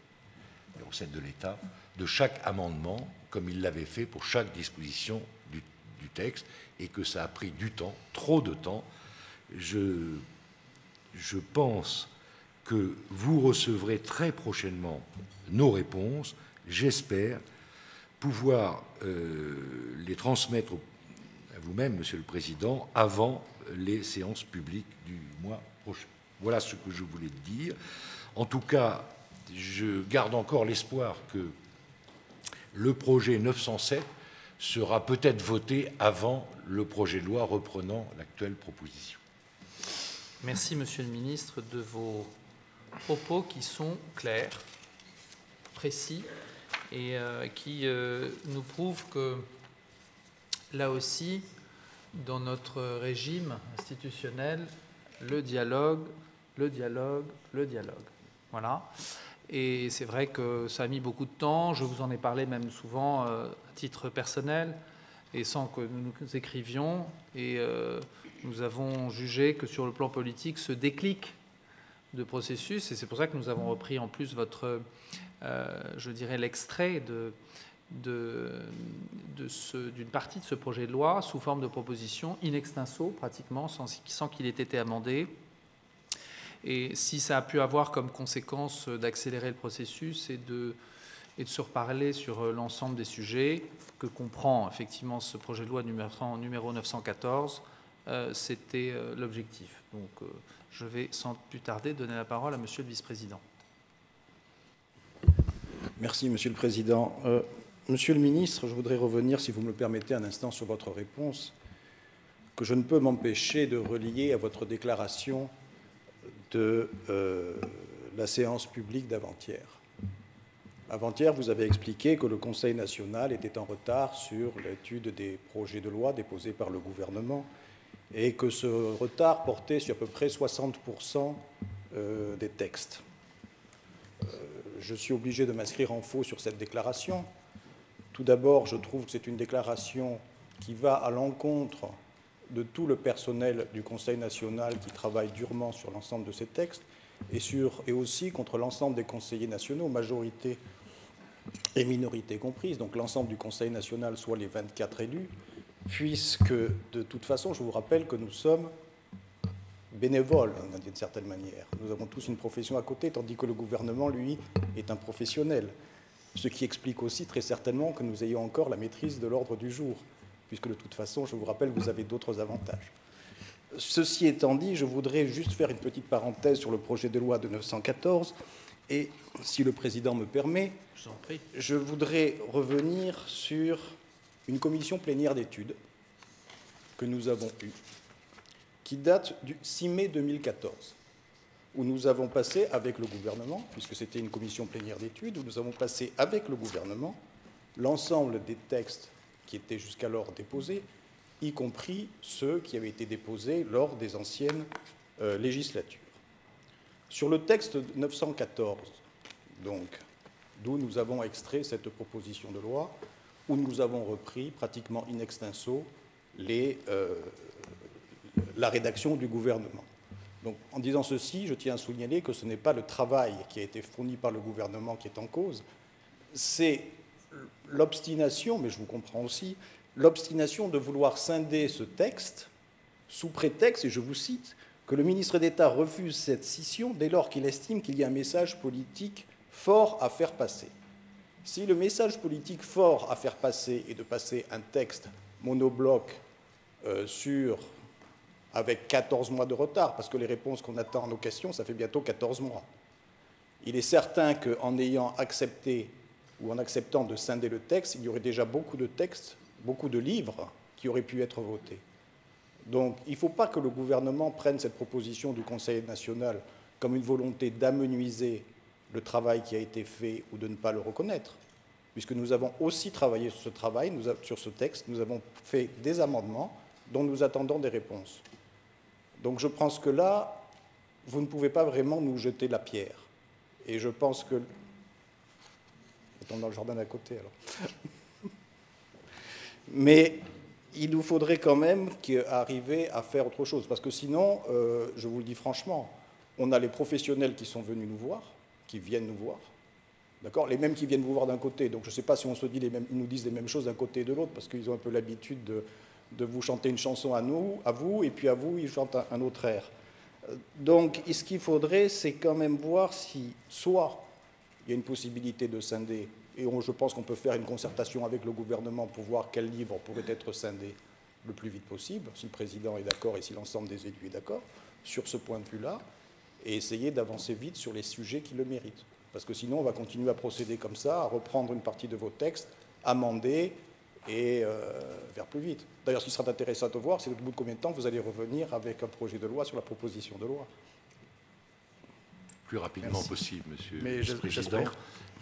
les recettes de l'État, de chaque amendement, comme il l'avait fait pour chaque disposition du texte, et que ça a pris du temps, trop de temps. Je pense que vous recevrez très prochainement nos réponses. J'espère pouvoir les transmettre à vous-même, Monsieur le Président, avant les séances publiques du mois prochain. Voilà ce que je voulais dire. En tout cas, je garde encore l'espoir que le projet 907 sera peut-être voté avant le projet de loi reprenant l'actuelle proposition. Merci, Monsieur le Ministre, de vos propos qui sont clairs, précis, et qui nous prouvent que, là aussi, dans notre régime institutionnel, le dialogue. Voilà. Et c'est vrai que ça a mis beaucoup de temps. Je vous en ai parlé même souvent à titre personnel et sans que nous nous écrivions. Et nous avons jugé que sur le plan politique, ce déclic de processus, et c'est pour ça que nous avons repris en plus votre, je dirais, l'extrait d'une partie de ce projet de loi sous forme de proposition in extenso, pratiquement, sans qu'il ait été amendé. Et si ça a pu avoir comme conséquence d'accélérer le processus et de se reparler sur l'ensemble des sujets que comprend effectivement ce projet de loi numéro 914, c'était l'objectif. Donc je vais sans plus tarder donner la parole à Monsieur le Vice-président. Merci Monsieur le Président. Monsieur le Ministre, je voudrais revenir, si vous me le permettez, un instant sur votre réponse, que je ne peux m'empêcher de relier à votre déclaration de la séance publique d'avant-hier. Avant-hier, vous avez expliqué que le Conseil national était en retard sur l'étude des projets de loi déposés par le gouvernement et que ce retard portait sur à peu près 60% des textes. Je suis obligé de m'inscrire en faux sur cette déclaration. Tout d'abord, je trouve que c'est une déclaration qui va à l'encontre de tout le personnel du Conseil national qui travaille durement sur l'ensemble de ces textes et aussi contre l'ensemble des conseillers nationaux, majorité et minorité comprises, donc l'ensemble du Conseil national, soit les 24 élus, puisque de toute façon, je vous rappelle que nous sommes bénévoles d'une certaine manière. Nous avons tous une profession à côté, tandis que le gouvernement, lui, est un professionnel. Ce qui explique aussi très certainement que nous ayons encore la maîtrise de l'ordre du jour, puisque de toute façon, je vous rappelle, vous avez d'autres avantages. Ceci étant dit, je voudrais juste faire une petite parenthèse sur le projet de loi de 914, et si le Président me permet, je voudrais revenir sur une commission plénière d'études que nous avons eue, qui date du 6 mai 2014, où nous avons passé avec le gouvernement, puisque c'était une commission plénière d'études, où nous avons passé avec le gouvernement l'ensemble des textes qui étaient jusqu'alors déposés, y compris ceux qui avaient été déposés lors des anciennes législatures. Sur le texte 914, donc, d'où nous avons extrait cette proposition de loi, où nous avons repris pratiquement in extenso la rédaction du gouvernement. Donc, en disant ceci, je tiens à souligner que ce n'est pas le travail qui a été fourni par le gouvernement qui est en cause, c'est l'obstination, mais je vous comprends aussi, l'obstination de vouloir scinder ce texte sous prétexte, et je vous cite, que le ministre d'État refuse cette scission dès lors qu'il estime qu'il y a un message politique fort à faire passer. Si le message politique fort à faire passer est de passer un texte monobloc avec 14 mois de retard, parce que les réponses qu'on attend à nos questions, ça fait bientôt 14 mois. Il est certain qu'en ayant accepté ou en acceptant de scinder le texte, il y aurait déjà beaucoup de textes, beaucoup de livres qui auraient pu être votés. Donc il ne faut pas que le gouvernement prenne cette proposition du Conseil national comme une volonté d'amenuiser le travail qui a été fait ou de ne pas le reconnaître, puisque nous avons aussi travaillé sur ce travail, sur ce texte, nous avons fait des amendements, dont nous attendons des réponses. Donc je pense que là, vous ne pouvez pas vraiment nous jeter la pierre. Et je pense que... On tombe dans le jardin d'à côté, alors. Mais il nous faudrait quand même arriver à faire autre chose. Parce que sinon, je vous le dis franchement, on a les professionnels qui sont venus nous voir, qui viennent nous voir. D'accord ? Les mêmes qui viennent vous voir d'un côté. Donc je ne sais pas si on se dit ils nous disent les mêmes choses d'un côté et de l'autre, parce qu'ils ont un peu l'habitude de vous chanter une chanson à vous, et puis à vous, ils chantent un autre air. Donc, ce qu'il faudrait, c'est quand même voir si, soit il y a une possibilité de scinder, et je pense qu'on peut faire une concertation avec le gouvernement pour voir quel livre pourrait être scindé le plus vite possible, si le président est d'accord et si l'ensemble des élus est d'accord, sur ce point de vue-là, et essayer d'avancer vite sur les sujets qui le méritent. Parce que sinon, on va continuer à procéder comme ça, à reprendre une partie de vos textes, amender, et vers plus vite. D'ailleurs, ce qui sera intéressant de voir, c'est au bout de combien de temps vous allez revenir avec un projet de loi sur la proposition de loi. Plus rapidement Merci. possible, Monsieur Mais le Président.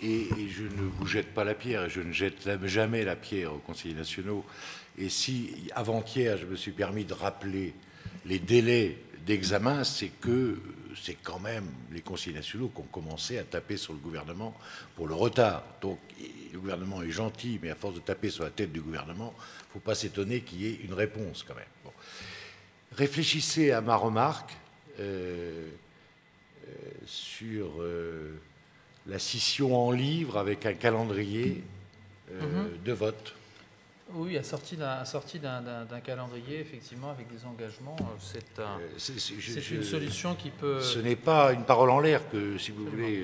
Et je ne vous jette pas la pierre, et je ne jette jamais la pierre aux conseillers nationaux. Et si, avant-hier, je me suis permis de rappeler les délais d'examen, c'est que c'est quand même les conseillers nationaux qui ont commencé à taper sur le gouvernement pour le retard. Donc, le gouvernement est gentil, mais à force de taper sur la tête du gouvernement, il ne faut pas s'étonner qu'il y ait une réponse quand même. Bon. Réfléchissez à ma remarque sur la scission en livres avec un calendrier de vote. Oui, assorti d'un calendrier, effectivement, avec des engagements. C'est une solution qui peut... Ce n'est pas une parole en l'air que, si vous voulez,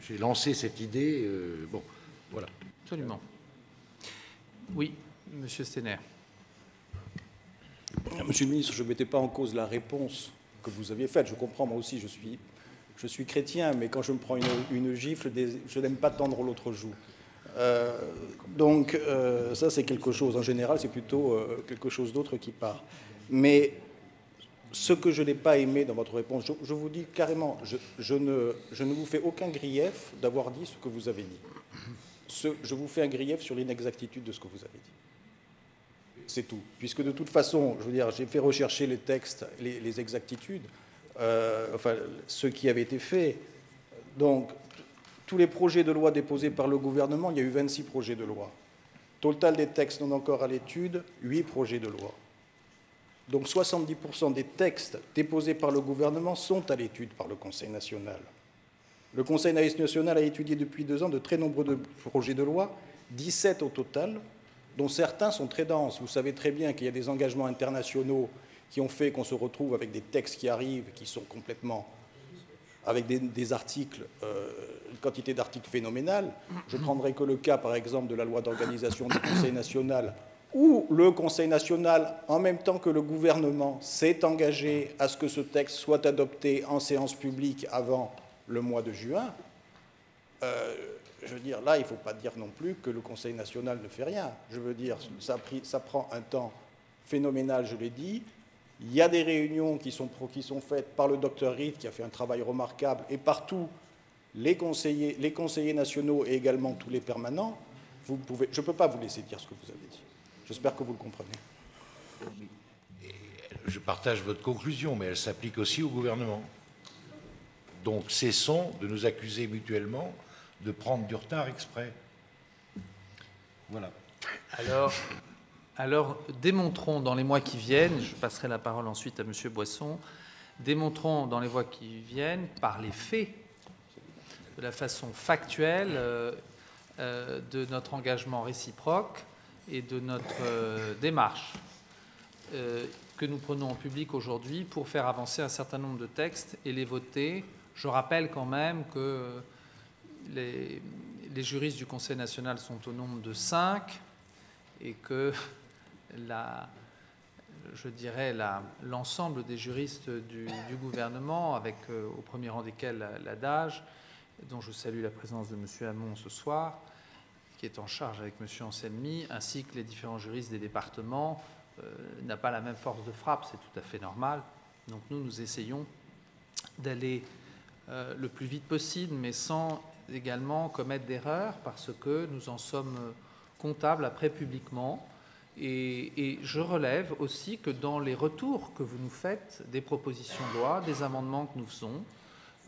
j'ai lancé cette idée. Bon, voilà. Absolument. Oui, Monsieur Stener. Monsieur le ministre, je ne mettais pas en cause la réponse que vous aviez faite. Je comprends, moi aussi, je suis chrétien, mais quand je me prends une gifle, je n'aime pas tendre l'autre joue. Donc, ça, c'est quelque chose. En général, c'est plutôt quelque chose d'autre qui part. Mais ce que je n'ai pas aimé dans votre réponse, je vous dis carrément, je ne vous fais aucun grief d'avoir dit ce que vous avez dit. Je vous fais un grief sur l'inexactitude de ce que vous avez dit. C'est tout. Puisque de toute façon, je veux dire, j'ai fait rechercher les textes, les exactitudes, enfin, ce qui avait été fait. Donc, tous les projets de loi déposés par le gouvernement, il y a eu 26 projets de loi. Total des textes non encore à l'étude, 8 projets de loi. Donc 70% des textes déposés par le gouvernement sont à l'étude par le Conseil national. Le Conseil national a étudié depuis 2 ans de très nombreux projets de loi, 17 au total, dont certains sont très denses. Vous savez très bien qu'il y a des engagements internationaux qui ont fait qu'on se retrouve avec des textes qui arrivent, qui sont complètement... avec des articles, une quantité d'articles phénoménale. Je ne prendrai que le cas, par exemple, de la loi d'organisation du Conseil national, où le Conseil national, en même temps que le gouvernement, s'est engagé à ce que ce texte soit adopté en séance publique avant le mois de juin. Je veux dire, là, il ne faut pas dire non plus que le Conseil national ne fait rien. Je veux dire, ça prend un temps phénoménal, je l'ai dit. Il y a des réunions qui sont faites par le docteur Reed, qui a fait un travail remarquable, et partout, les conseillers nationaux et également tous les permanents. Je ne peux pas vous laisser dire ce que vous avez dit. J'espère que vous le comprenez. Je partage votre conclusion, mais elle s'applique aussi au gouvernement. Donc cessons de nous accuser mutuellement de prendre du retard exprès. Voilà. Alors, démontrons dans les mois qui viennent, je passerai la parole ensuite à M. Boisson, démontrons dans les mois qui viennent, par les faits, de la façon factuelle, de notre engagement réciproque et de notre démarche que nous prenons en public aujourd'hui pour faire avancer un certain nombre de textes et les voter. Je rappelle quand même que les juristes du Conseil national sont au nombre de 5 et que l'ensemble des juristes du gouvernement, avec au premier rang desquels la DAGE, dont je salue la présence de M. Hamon ce soir, qui est en charge avec M. Anselmi, ainsi que les différents juristes des départements, n'a pas la même force de frappe, c'est tout à fait normal. Donc nous essayons d'aller le plus vite possible, mais sans également commettre d'erreurs, parce que nous en sommes comptables après publiquement. Et je relève aussi que dans les retours que vous nous faites des propositions de loi, des amendements que nous faisons,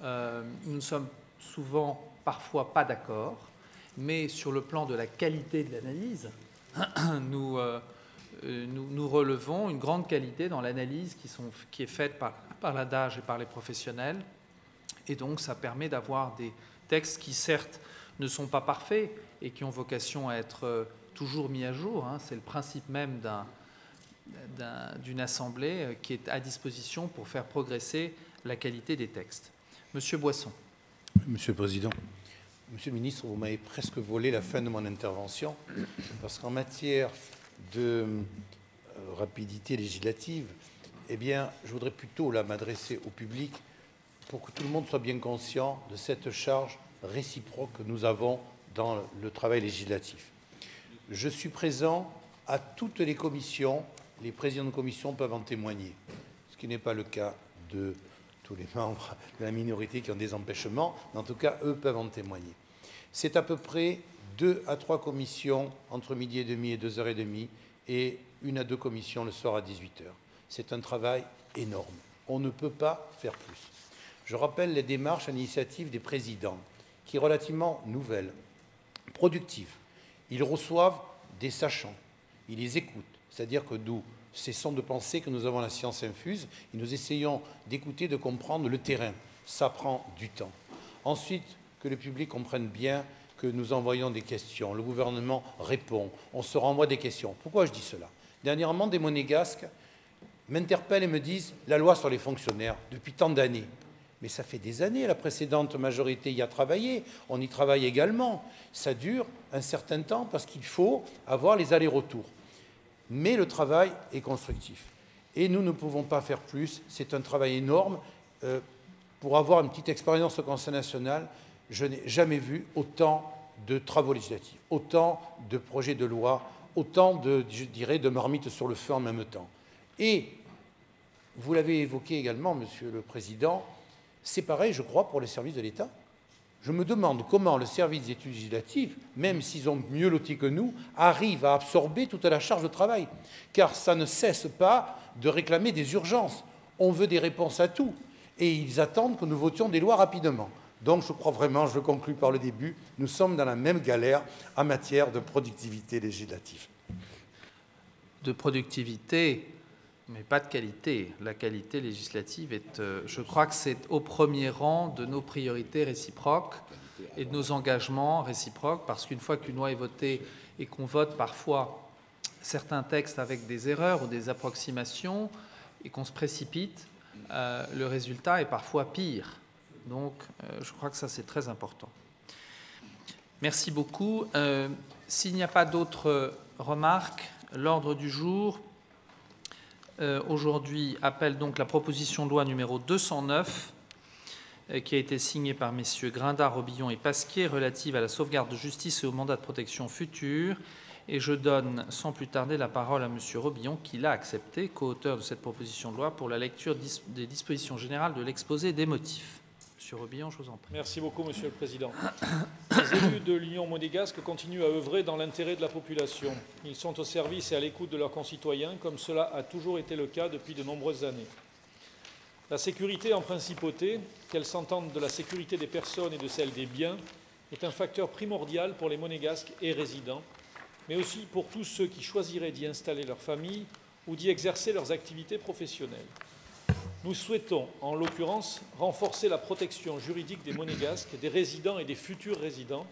nous ne sommes souvent, parfois, pas d'accord, mais sur le plan de la qualité de l'analyse, nous relevons une grande qualité dans l'analyse qui est faite par l'ADAGE et par les professionnels. Et donc, ça permet d'avoir des textes qui, certes, ne sont pas parfaits et qui ont vocation à être toujours mis à jour. C'est le principe même d'une assemblée qui est à disposition pour faire progresser la qualité des textes. Monsieur Boisson. Monsieur le Président, Monsieur le Ministre, vous m'avez presque volé la fin de mon intervention, parce qu'en matière de rapidité législative, eh bien, je voudrais plutôt là m'adresser au public pour que tout le monde soit bien conscient de cette charge réciproque que nous avons dans le travail législatif. Je suis présent à toutes les commissions, les présidents de commission peuvent en témoigner, ce qui n'est pas le cas de tous les membres de la minorité qui ont des empêchements, mais en tout cas, eux peuvent en témoigner. C'est à peu près 2 à 3 commissions entre 12h30 et 2h30 et 1 à 2 commissions le soir à 18h. C'est un travail énorme. On ne peut pas faire plus. Je rappelle les démarches à l'initiative des présidents, qui est relativement nouvelle, productive. Ils reçoivent des sachants, ils les écoutent, c'est-à-dire que nous cessons de penser que nous avons la science infuse et nous essayons d'écouter, de comprendre le terrain. Ça prend du temps. Ensuite, que le public comprenne bien que nous envoyons des questions, le gouvernement répond, on se renvoie des questions. Pourquoi je dis cela? Dernièrement, des monégasques m'interpellent et me disent « la loi sur les fonctionnaires, depuis tant d'années ». Mais ça fait des années, la précédente majorité y a travaillé, on y travaille également. Ça dure un certain temps parce qu'il faut avoir les allers-retours. Mais le travail est constructif. Et nous ne pouvons pas faire plus, c'est un travail énorme. Pour avoir une petite expérience au Conseil national, je n'ai jamais vu autant de travaux législatifs, autant de projets de loi, autant je dirais, de marmites sur le feu en même temps. Et vous l'avez évoqué également, Monsieur le Président, c'est pareil, je crois, pour les services de l'État. Je me demande comment le service des études législatives, même s'ils ont mieux loti que nous, arrive à absorber toute la charge de travail. Car ça ne cesse pas de réclamer des urgences. On veut des réponses à tout. Et ils attendent que nous votions des lois rapidement. Donc je crois vraiment, je conclus par le début, nous sommes dans la même galère en matière de productivité législative. De productivité, mais pas de qualité. La qualité législative est, je crois que c'est au premier rang de nos priorités réciproques et de nos engagements réciproques, parce qu'une fois qu'une loi est votée et qu'on vote parfois certains textes avec des erreurs ou des approximations et qu'on se précipite, le résultat est parfois pire. Donc, je crois que ça, c'est très important. Merci beaucoup. S'il n'y a pas d'autres remarques, l'ordre du jour aujourd'hui appelle donc la proposition de loi numéro 209 qui a été signée par messieurs Grindard, Robillon et Pasquier relative à la sauvegarde de justice et au mandat de protection futur. Et je donne sans plus tarder la parole à monsieur Robillon qui l'a accepté, co-auteur de cette proposition de loi, pour la lecture des dispositions générales de l'exposé des motifs. Monsieur Robillon, je vous en prie. Merci beaucoup, Monsieur le Président. Les élus de l'Union monégasque continuent à œuvrer dans l'intérêt de la population. Ils sont au service et à l'écoute de leurs concitoyens, comme cela a toujours été le cas depuis de nombreuses années. La sécurité en principauté, qu'elle s'entende de la sécurité des personnes et de celle des biens, est un facteur primordial pour les monégasques et résidents, mais aussi pour tous ceux qui choisiraient d'y installer leur famille ou d'y exercer leurs activités professionnelles. Nous souhaitons, en l'occurrence, renforcer la protection juridique des monégasques, des résidents et des futurs résidents.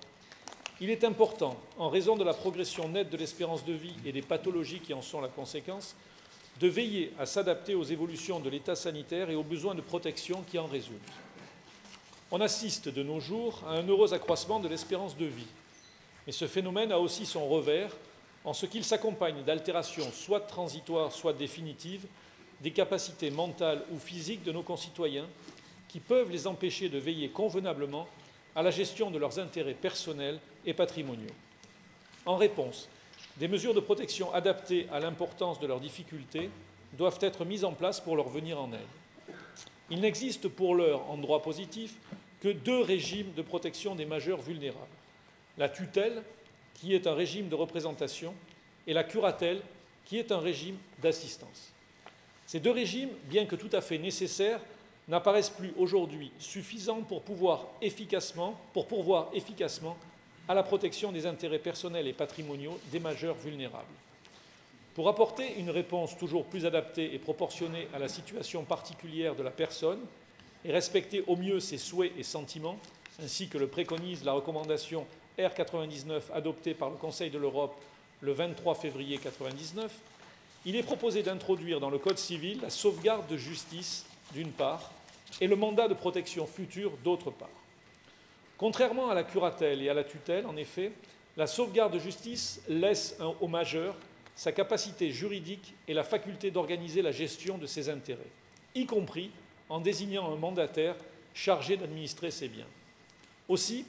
Il est important, en raison de la progression nette de l'espérance de vie et des pathologies qui en sont la conséquence, de veiller à s'adapter aux évolutions de l'état sanitaire et aux besoins de protection qui en résultent. On assiste de nos jours à un heureux accroissement de l'espérance de vie. Mais ce phénomène a aussi son revers, en ce qu'il s'accompagne d'altérations soit transitoires, soit définitives, des capacités mentales ou physiques de nos concitoyens qui peuvent les empêcher de veiller convenablement à la gestion de leurs intérêts personnels et patrimoniaux. En réponse, des mesures de protection adaptées à l'importance de leurs difficultés doivent être mises en place pour leur venir en aide. Il n'existe pour l'heure, en droit positif, que 2 régimes de protection des majeurs vulnérables. La tutelle, qui est un régime de représentation, et la curatelle, qui est un régime d'assistance. Ces deux régimes, bien que tout à fait nécessaires, n'apparaissent plus aujourd'hui suffisants pour pourvoir efficacement à la protection des intérêts personnels et patrimoniaux des majeurs vulnérables. Pour apporter une réponse toujours plus adaptée et proportionnée à la situation particulière de la personne et respecter au mieux ses souhaits et sentiments, ainsi que le préconise la recommandation R99 adoptée par le Conseil de l'Europe le 23 février 1999, il est proposé d'introduire dans le Code civil la sauvegarde de justice, d'une part, et le mandat de protection future, d'autre part. Contrairement à la curatelle et à la tutelle, en effet, la sauvegarde de justice laisse au majeur sa capacité juridique et la faculté d'organiser la gestion de ses intérêts, y compris en désignant un mandataire chargé d'administrer ses biens. Aussi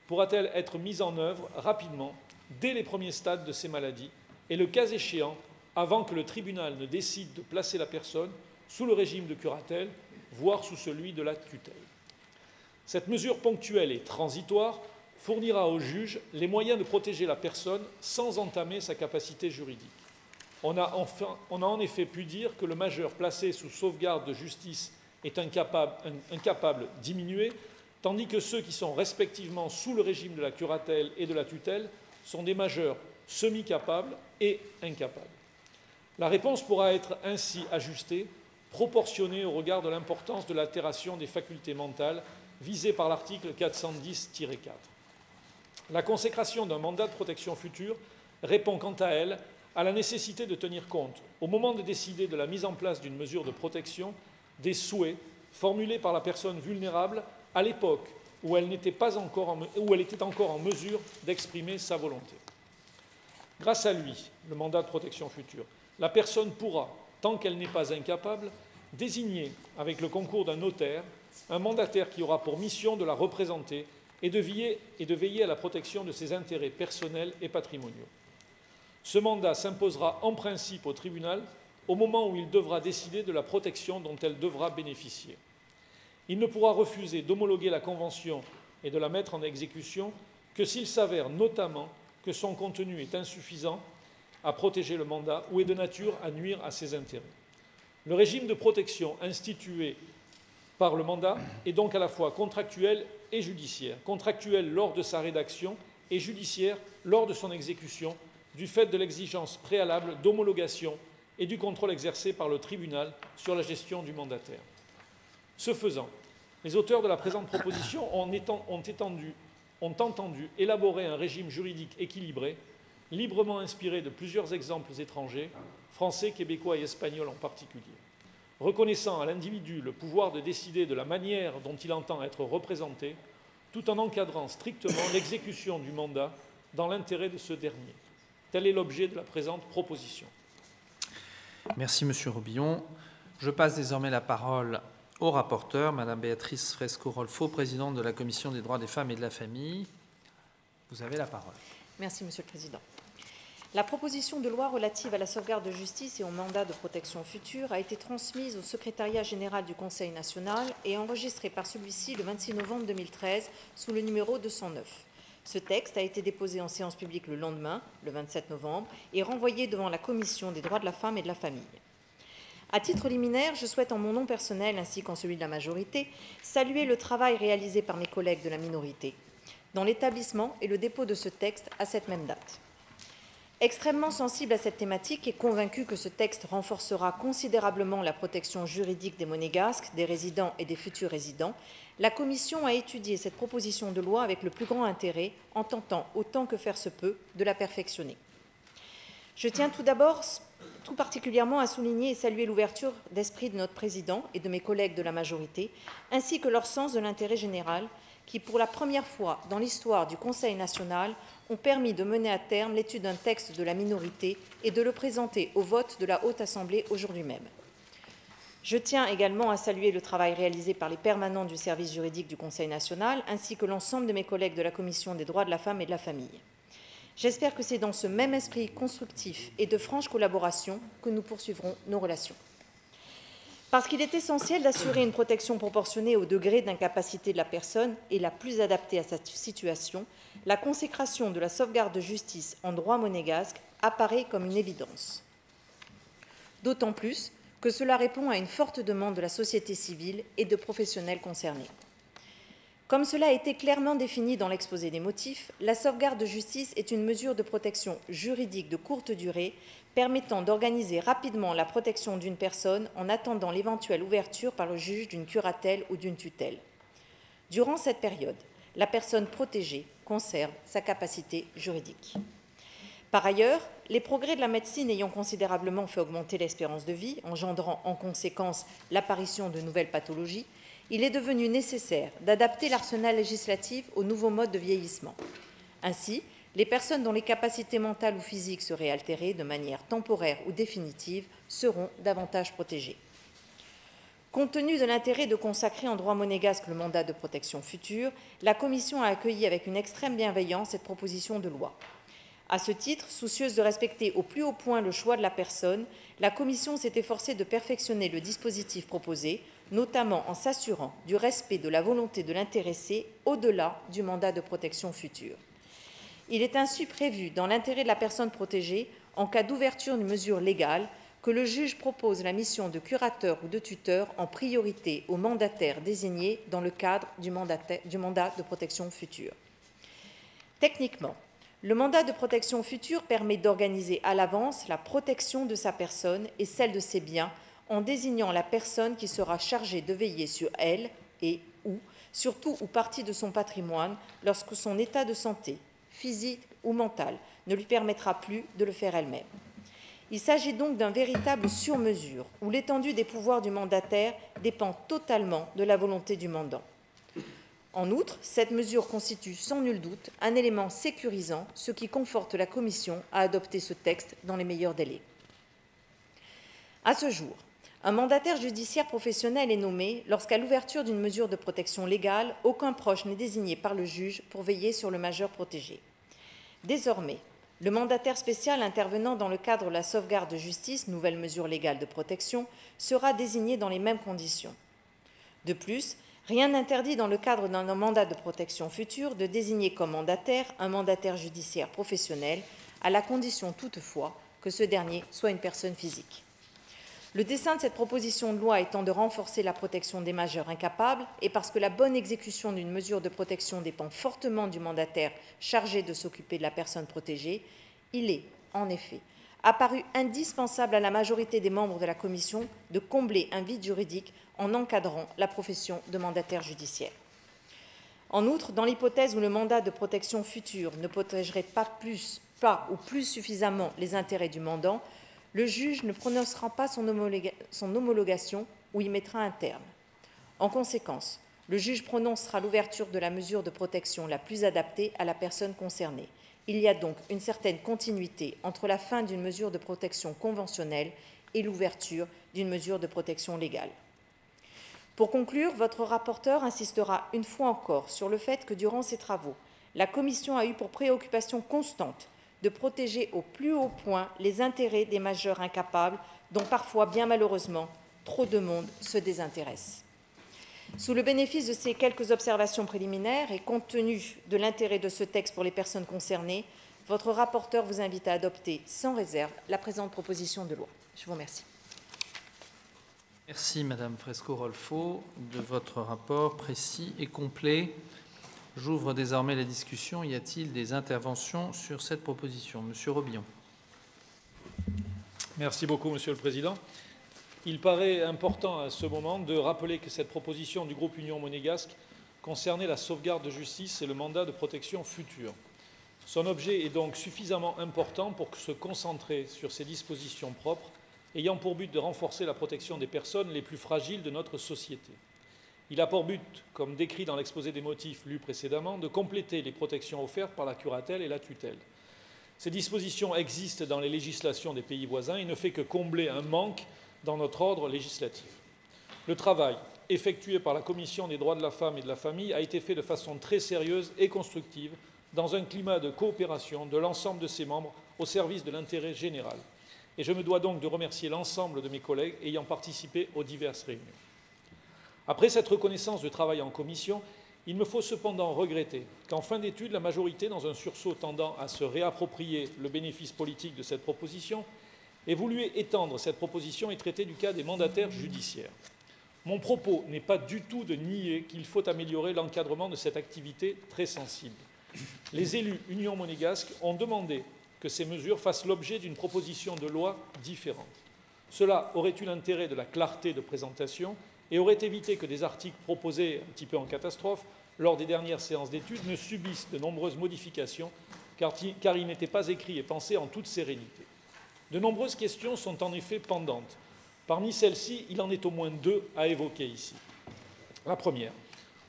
pourra-t-elle être mise en œuvre rapidement, dès les premiers stades de ces maladies, et le cas échéant, avant que le tribunal ne décide de placer la personne sous le régime de curatelle, voire sous celui de la tutelle. Cette mesure ponctuelle et transitoire fournira au juge les moyens de protéger la personne sans entamer sa capacité juridique. On a en effet pu dire que le majeur placé sous sauvegarde de justice est incapable diminué, tandis que ceux qui sont respectivement sous le régime de la curatelle et de la tutelle sont des majeurs semi-capables et incapables. La réponse pourra être ainsi ajustée, proportionnée au regard de l'importance de l'altération des facultés mentales visée par l'article 410-4. La consécration d'un mandat de protection future répond quant à elle à la nécessité de tenir compte, au moment de décider de la mise en place d'une mesure de protection, des souhaits formulés par la personne vulnérable à l'époque où elle était encore en mesure d'exprimer sa volonté. Grâce à lui, le mandat de protection future, la personne pourra, tant qu'elle n'est pas incapable, désigner, avec le concours d'un notaire, un mandataire qui aura pour mission de la représenter et de veiller à la protection de ses intérêts personnels et patrimoniaux. Ce mandat s'imposera en principe au tribunal au moment où il devra décider de la protection dont elle devra bénéficier. Il ne pourra refuser d'homologuer la convention et de la mettre en exécution que s'il s'avère notamment que son contenu est insuffisant à protéger le mandat ou est de nature à nuire à ses intérêts. Le régime de protection institué par le mandat est donc à la fois contractuel et judiciaire. Contractuel lors de sa rédaction et judiciaire lors de son exécution, du fait de l'exigence préalable d'homologation et du contrôle exercé par le tribunal sur la gestion du mandataire. Ce faisant, les auteurs de la présente proposition ont entendu élaborer un régime juridique équilibré, librement inspiré de plusieurs exemples étrangers, français, québécois et espagnols en particulier, reconnaissant à l'individu le pouvoir de décider de la manière dont il entend être représenté, tout en encadrant strictement l'exécution du mandat dans l'intérêt de ce dernier. Tel est l'objet de la présente proposition. Merci, Monsieur Robillon. Je passe désormais la parole au rapporteur, Madame Béatrice Fresco-Rolfo, présidente de la Commission des droits des femmes et de la famille. Vous avez la parole. Merci, Monsieur le Président. La proposition de loi relative à la sauvegarde de justice et au mandat de protection future a été transmise au secrétariat général du Conseil national et enregistrée par celui-ci le 26 novembre 2013 sous le numéro 209. Ce texte a été déposé en séance publique le lendemain, le 27 novembre, et renvoyé devant la Commission des droits de la femme et de la famille. À titre liminaire, je souhaite en mon nom personnel ainsi qu'en celui de la majorité saluer le travail réalisé par mes collègues de la minorité dans l'établissement et le dépôt de ce texte à cette même date. Extrêmement sensible à cette thématique et convaincue que ce texte renforcera considérablement la protection juridique des monégasques, des résidents et des futurs résidents, la Commission a étudié cette proposition de loi avec le plus grand intérêt en tentant, autant que faire se peut, de la perfectionner. Je tiens tout d'abord tout particulièrement à souligner et saluer l'ouverture d'esprit de notre Président et de mes collègues de la majorité, ainsi que leur sens de l'intérêt général, qui, pour la première fois dans l'histoire du Conseil national, ont permis de mener à terme l'étude d'un texte de la minorité et de le présenter au vote de la Haute Assemblée aujourd'hui même. Je tiens également à saluer le travail réalisé par les permanents du service juridique du Conseil national, ainsi que l'ensemble de mes collègues de la Commission des droits de la femme et de la famille. J'espère que c'est dans ce même esprit constructif et de franche collaboration que nous poursuivrons nos relations. Parce qu'il est essentiel d'assurer une protection proportionnée au degré d'incapacité de la personne et la plus adaptée à sa situation, la consécration de la sauvegarde de justice en droit monégasque apparaît comme une évidence. d'autant plus que cela répond à une forte demande de la société civile et de professionnels concernés. Comme cela a été clairement défini dans l'exposé des motifs, la sauvegarde de justice est une mesure de protection juridique de courte durée permettant d'organiser rapidement la protection d'une personne en attendant l'éventuelle ouverture par le juge d'une curatelle ou d'une tutelle. Durant cette période, la personne protégée conserve sa capacité juridique. Par ailleurs, les progrès de la médecine ayant considérablement fait augmenter l'espérance de vie, engendrant en conséquence l'apparition de nouvelles pathologies, il est devenu nécessaire d'adapter l'arsenal législatif aux nouveaux modes de vieillissement. Ainsi, les personnes dont les capacités mentales ou physiques seraient altérées de manière temporaire ou définitive seront davantage protégées. Compte tenu de l'intérêt de consacrer en droit monégasque le mandat de protection future, la Commission a accueilli avec une extrême bienveillance cette proposition de loi. À ce titre, soucieuse de respecter au plus haut point le choix de la personne, la Commission s'est efforcée de perfectionner le dispositif proposé, notamment en s'assurant du respect de la volonté de l'intéressé au-delà du mandat de protection future. Il est ainsi prévu, dans l'intérêt de la personne protégée, en cas d'ouverture d'une mesure légale, que le juge propose la mission de curateur ou de tuteur en priorité aux mandataires désignés dans le cadre du mandat de protection future. Techniquement, le mandat de protection future permet d'organiser à l'avance la protection de sa personne et celle de ses biens en désignant la personne qui sera chargée de veiller sur elle et ou sur tout ou partie de son patrimoine lorsque son état de santé, physique ou mental, ne lui permettra plus de le faire elle-même. Il s'agit donc d'un véritable sur-mesure où l'étendue des pouvoirs du mandataire dépend totalement de la volonté du mandant. En outre, cette mesure constitue sans nul doute un élément sécurisant, ce qui conforte la Commission à adopter ce texte dans les meilleurs délais. À ce jour, un mandataire judiciaire professionnel est nommé lorsqu'à l'ouverture d'une mesure de protection légale, aucun proche n'est désigné par le juge pour veiller sur le majeur protégé. Désormais, le mandataire spécial intervenant dans le cadre de la sauvegarde de justice, nouvelle mesure légale de protection, sera désigné dans les mêmes conditions. De plus, rien n'interdit dans le cadre d'un mandat de protection future de désigner comme mandataire un mandataire judiciaire professionnel, à la condition toutefois que ce dernier soit une personne physique. Le dessein de cette proposition de loi étant de renforcer la protection des majeurs incapables et parce que la bonne exécution d'une mesure de protection dépend fortement du mandataire chargé de s'occuper de la personne protégée, il est, en effet, apparu indispensable à la majorité des membres de la Commission de combler un vide juridique en encadrant la profession de mandataire judiciaire. En outre, dans l'hypothèse où le mandat de protection future ne protégerait pas ou plus suffisamment les intérêts du mandant, le juge ne prononcera pas son homologation ou y mettra un terme. En conséquence, le juge prononcera l'ouverture de la mesure de protection la plus adaptée à la personne concernée. Il y a donc une certaine continuité entre la fin d'une mesure de protection conventionnelle et l'ouverture d'une mesure de protection légale. Pour conclure, votre rapporteur insistera une fois encore sur le fait que durant ses travaux, la Commission a eu pour préoccupation constante de protéger au plus haut point les intérêts des majeurs incapables dont parfois, bien malheureusement, trop de monde se désintéresse. Sous le bénéfice de ces quelques observations préliminaires et compte tenu de l'intérêt de ce texte pour les personnes concernées, votre rapporteur vous invite à adopter sans réserve la présente proposition de loi. Je vous remercie. Merci Madame Fresco-Rolfo de votre rapport précis et complet. J'ouvre désormais la discussion. Y a-t-il des interventions sur cette proposition? Monsieur Robillon. Merci beaucoup, Monsieur le Président. Il paraît important à ce moment de rappeler que cette proposition du groupe Union monégasque concernait la sauvegarde de justice et le mandat de protection future. Son objet est donc suffisamment important pour se concentrer sur ces dispositions propres, ayant pour but de renforcer la protection des personnes les plus fragiles de notre société. Il a pour but, comme décrit dans l'exposé des motifs lu précédemment, de compléter les protections offertes par la curatelle et la tutelle. Ces dispositions existent dans les législations des pays voisins et ne fait que combler un manque dans notre ordre législatif. Le travail effectué par la Commission des droits de la femme et de la famille a été fait de façon très sérieuse et constructive dans un climat de coopération de l'ensemble de ses membres au service de l'intérêt général. Et je me dois donc de remercier l'ensemble de mes collègues ayant participé aux diverses réunions. Après cette reconnaissance de travail en commission, il me faut cependant regretter qu'en fin d'étude, la majorité, dans un sursaut tendant à se réapproprier le bénéfice politique de cette proposition, ait voulu étendre cette proposition et traiter du cas des mandataires judiciaires. Mon propos n'est pas du tout de nier qu'il faut améliorer l'encadrement de cette activité très sensible. Les élus Union monégasque ont demandé que ces mesures fassent l'objet d'une proposition de loi différente. Cela aurait eu l'intérêt de la clarté de présentation et aurait évité que des articles proposés un petit peu en catastrophe lors des dernières séances d'études ne subissent de nombreuses modifications, car ils n'étaient pas écrits et pensés en toute sérénité. De nombreuses questions sont en effet pendantes. Parmi celles-ci, il en est au moins deux à évoquer ici. La première,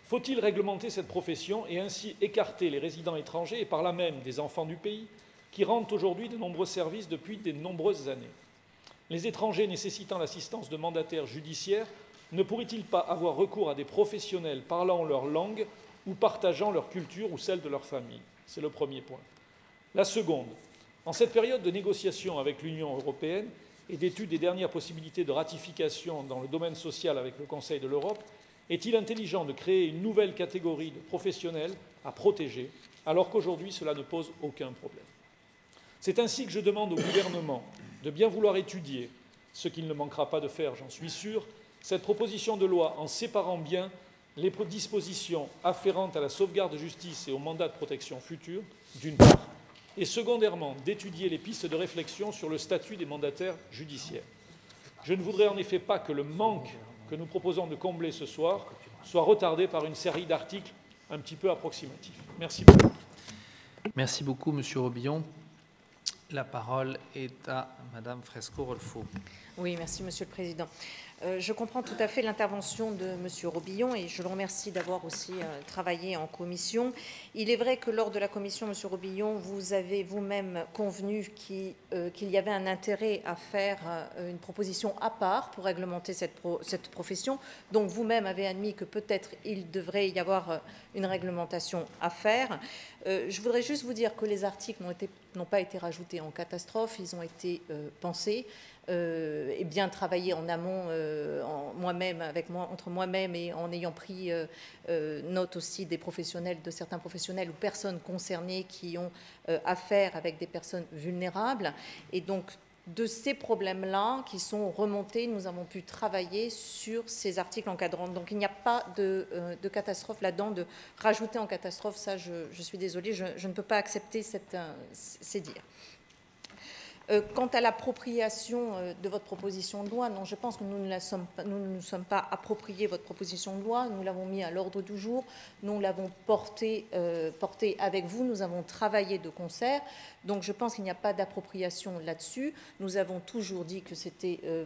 faut-il réglementer cette profession et ainsi écarter les résidents étrangers et par là même des enfants du pays qui rendent aujourd'hui de nombreux services depuis de nombreuses années? Les étrangers nécessitant l'assistance de mandataires judiciaires ne pourraient-ils pas avoir recours à des professionnels parlant leur langue ou partageant leur culture ou celle de leur famille? C'est le premier point. La seconde, en cette période de négociation avec l'Union européenne et d'étude des dernières possibilités de ratification dans le domaine social avec le Conseil de l'Europe, est-il intelligent de créer une nouvelle catégorie de professionnels à protéger, alors qu'aujourd'hui cela ne pose aucun problème? C'est ainsi que je demande au gouvernement de bien vouloir étudier, ce qu'il ne manquera pas de faire, j'en suis sûr, cette proposition de loi en séparant bien les dispositions afférentes à la sauvegarde de justice et au mandat de protection future, d'une part, et secondairement, d'étudier les pistes de réflexion sur le statut des mandataires judiciaires. Je ne voudrais en effet pas que le manque que nous proposons de combler ce soir soit retardé par une série d'articles un petit peu approximatifs. Merci beaucoup. Merci beaucoup, Monsieur Robillon. La parole est à Madame Fresco-Rolfo. Oui, merci, Monsieur le Président. Je comprends tout à fait l'intervention de Monsieur Robillon et je le remercie d'avoir aussi travaillé en commission. Il est vrai que lors de la commission, Monsieur Robillon, vous avez vous-même convenu qu'il y avait un intérêt à faire une proposition à part pour réglementer cette profession. Donc vous-même avez admis que peut-être il devrait y avoir une réglementation à faire. Je voudrais juste vous dire que les articles n'ont pas été rajoutés en catastrophe, ils ont été pensés. Et bien travaillé en amont, entre moi-même et en ayant pris note aussi des professionnels, de certains professionnels ou personnes concernées qui ont affaire avec des personnes vulnérables. Et donc, de ces problèmes-là qui sont remontés, nous avons pu travailler sur ces articles encadrants. Donc, il n'y a pas de catastrophe là-dedans, de rajouter en catastrophe. Ça, je suis désolée, je ne peux pas accepter ces dires. Quant à l'appropriation de votre proposition de loi, non, je pense que nous ne nous sommes pas approprié votre proposition de loi, nous l'avons mis à l'ordre du jour, nous l'avons porté avec vous, nous avons travaillé de concert, donc je pense qu'il n'y a pas d'appropriation là-dessus. Nous avons toujours dit que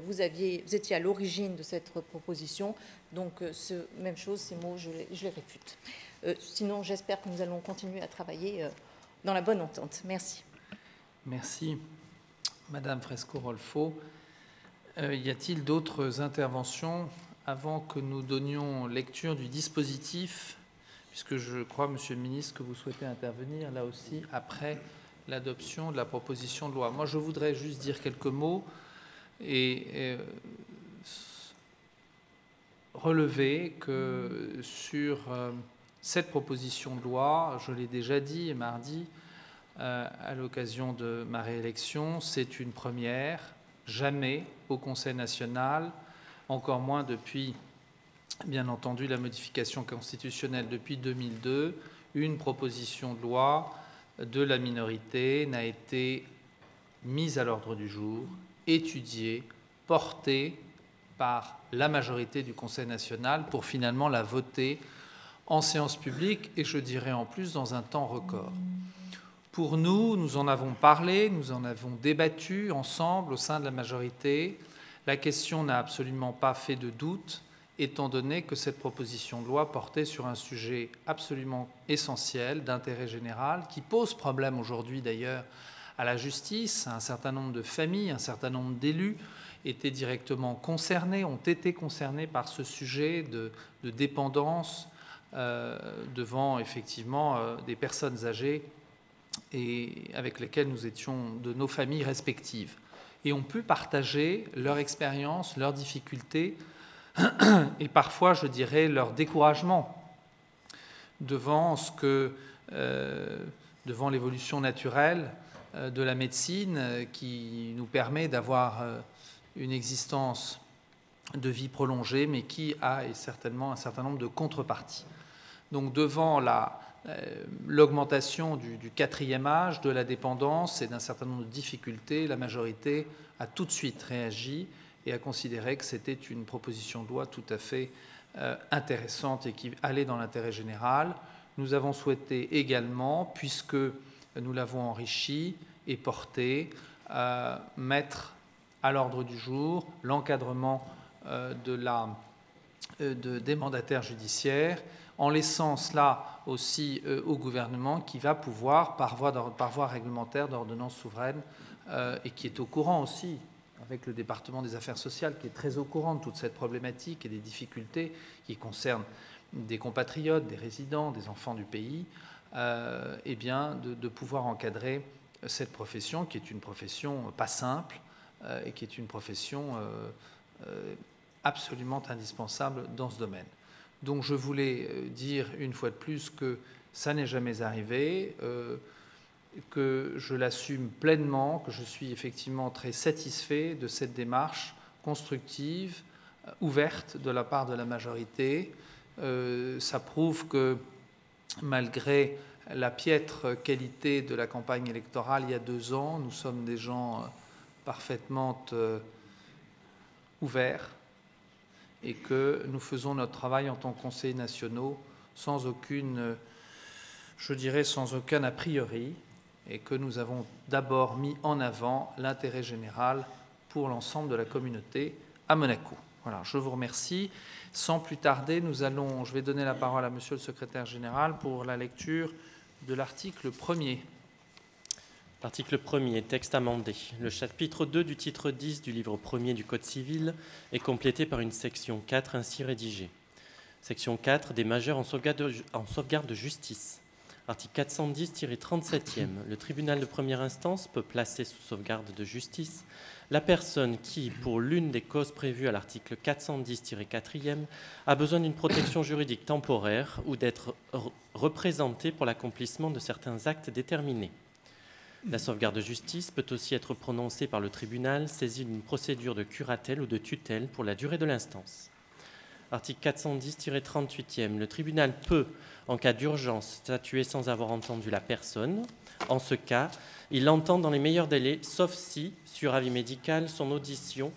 vous étiez à l'origine de cette proposition, donc même chose, ces mots, je les réfute. Sinon, j'espère que nous allons continuer à travailler dans la bonne entente. Merci. Merci. Madame Fresco-Rolfo, y a-t-il d'autres interventions avant que nous donnions lecture du dispositif, puisque je crois, Monsieur le Ministre, que vous souhaitez intervenir là aussi après l'adoption de la proposition de loi. Moi, je voudrais juste dire quelques mots et relever que sur cette proposition de loi, je l'ai déjà dit mardi, à l'occasion de ma réélection, c'est une première. Jamais au Conseil national, encore moins depuis, bien entendu, la modification constitutionnelle depuis 2002, une proposition de loi de la minorité n'a été mise à l'ordre du jour, étudiée, portée par la majorité du Conseil national pour finalement la voter en séance publique et je dirais en plus dans un temps record. Pour nous, nous en avons parlé, nous en avons débattu ensemble au sein de la majorité. La question n'a absolument pas fait de doute, étant donné que cette proposition de loi portait sur un sujet absolument essentiel, d'intérêt général, qui pose problème aujourd'hui d'ailleurs à la justice. Un certain nombre de familles, un certain nombre d'élus étaient directement concernés, ont été concernés par ce sujet de dépendance devant effectivement des personnes âgées et avec lesquels nous étions de nos familles respectives, et ont pu partager leur expérience, leurs difficultés, et parfois, je dirais, leur découragement devant devant l'évolution naturelle de la médecine qui nous permet d'avoir une existence de vie prolongée, mais qui a certainement un certain nombre de contreparties. Donc devant l'augmentation du quatrième âge, de la dépendance et d'un certain nombre de difficultés, la majorité a tout de suite réagi et a considéré que c'était une proposition de loi tout à fait intéressante et qui allait dans l'intérêt général. Nous avons souhaité également, puisque nous l'avons enrichi et porté, mettre à l'ordre du jour l'encadrement des mandataires judiciaires, en laissant cela aussi au gouvernement qui va pouvoir, par voie réglementaire d'ordonnance souveraine, et qui est au courant aussi, avec le département des affaires sociales, qui est très au courant de toute cette problématique et des difficultés qui concernent des compatriotes, des résidents, des enfants du pays, eh bien, de pouvoir encadrer cette profession, qui est une profession pas simple et qui est une profession absolument indispensable dans ce domaine. Donc je voulais dire une fois de plus que ça n'est jamais arrivé, que je l'assume pleinement, que je suis effectivement très satisfait de cette démarche constructive, ouverte de la part de la majorité. Ça prouve que malgré la piètre qualité de la campagne électorale il y a 2 ans, nous sommes des gens parfaitement ouverts et que nous faisons notre travail en tant que conseillers nationaux sans aucune, je dirais, sans aucun a priori, et que nous avons d'abord mis en avant l'intérêt général pour l'ensemble de la communauté à Monaco. Voilà, je vous remercie. Sans plus tarder, je vais donner la parole à Monsieur le Secrétaire général pour la lecture de l'article 1er. Article 1er, texte amendé. Le chapitre 2 du titre 10 du livre 1er du Code civil est complété par une section 4 ainsi rédigée. Section 4, des majeurs en sauvegarde de justice. Article 410-37e. Le tribunal de première instance peut placer sous sauvegarde de justice la personne qui, pour l'une des causes prévues à l'article 410-4e, a besoin d'une protection juridique temporaire ou d'être représentée pour l'accomplissement de certains actes déterminés. La sauvegarde de justice peut aussi être prononcée par le tribunal saisi d'une procédure de curatelle ou de tutelle pour la durée de l'instance. Article 410-38e. Le tribunal peut, en cas d'urgence, statuer sans avoir entendu la personne. En ce cas, il l'entend dans les meilleurs délais, sauf si, sur avis médical, son audition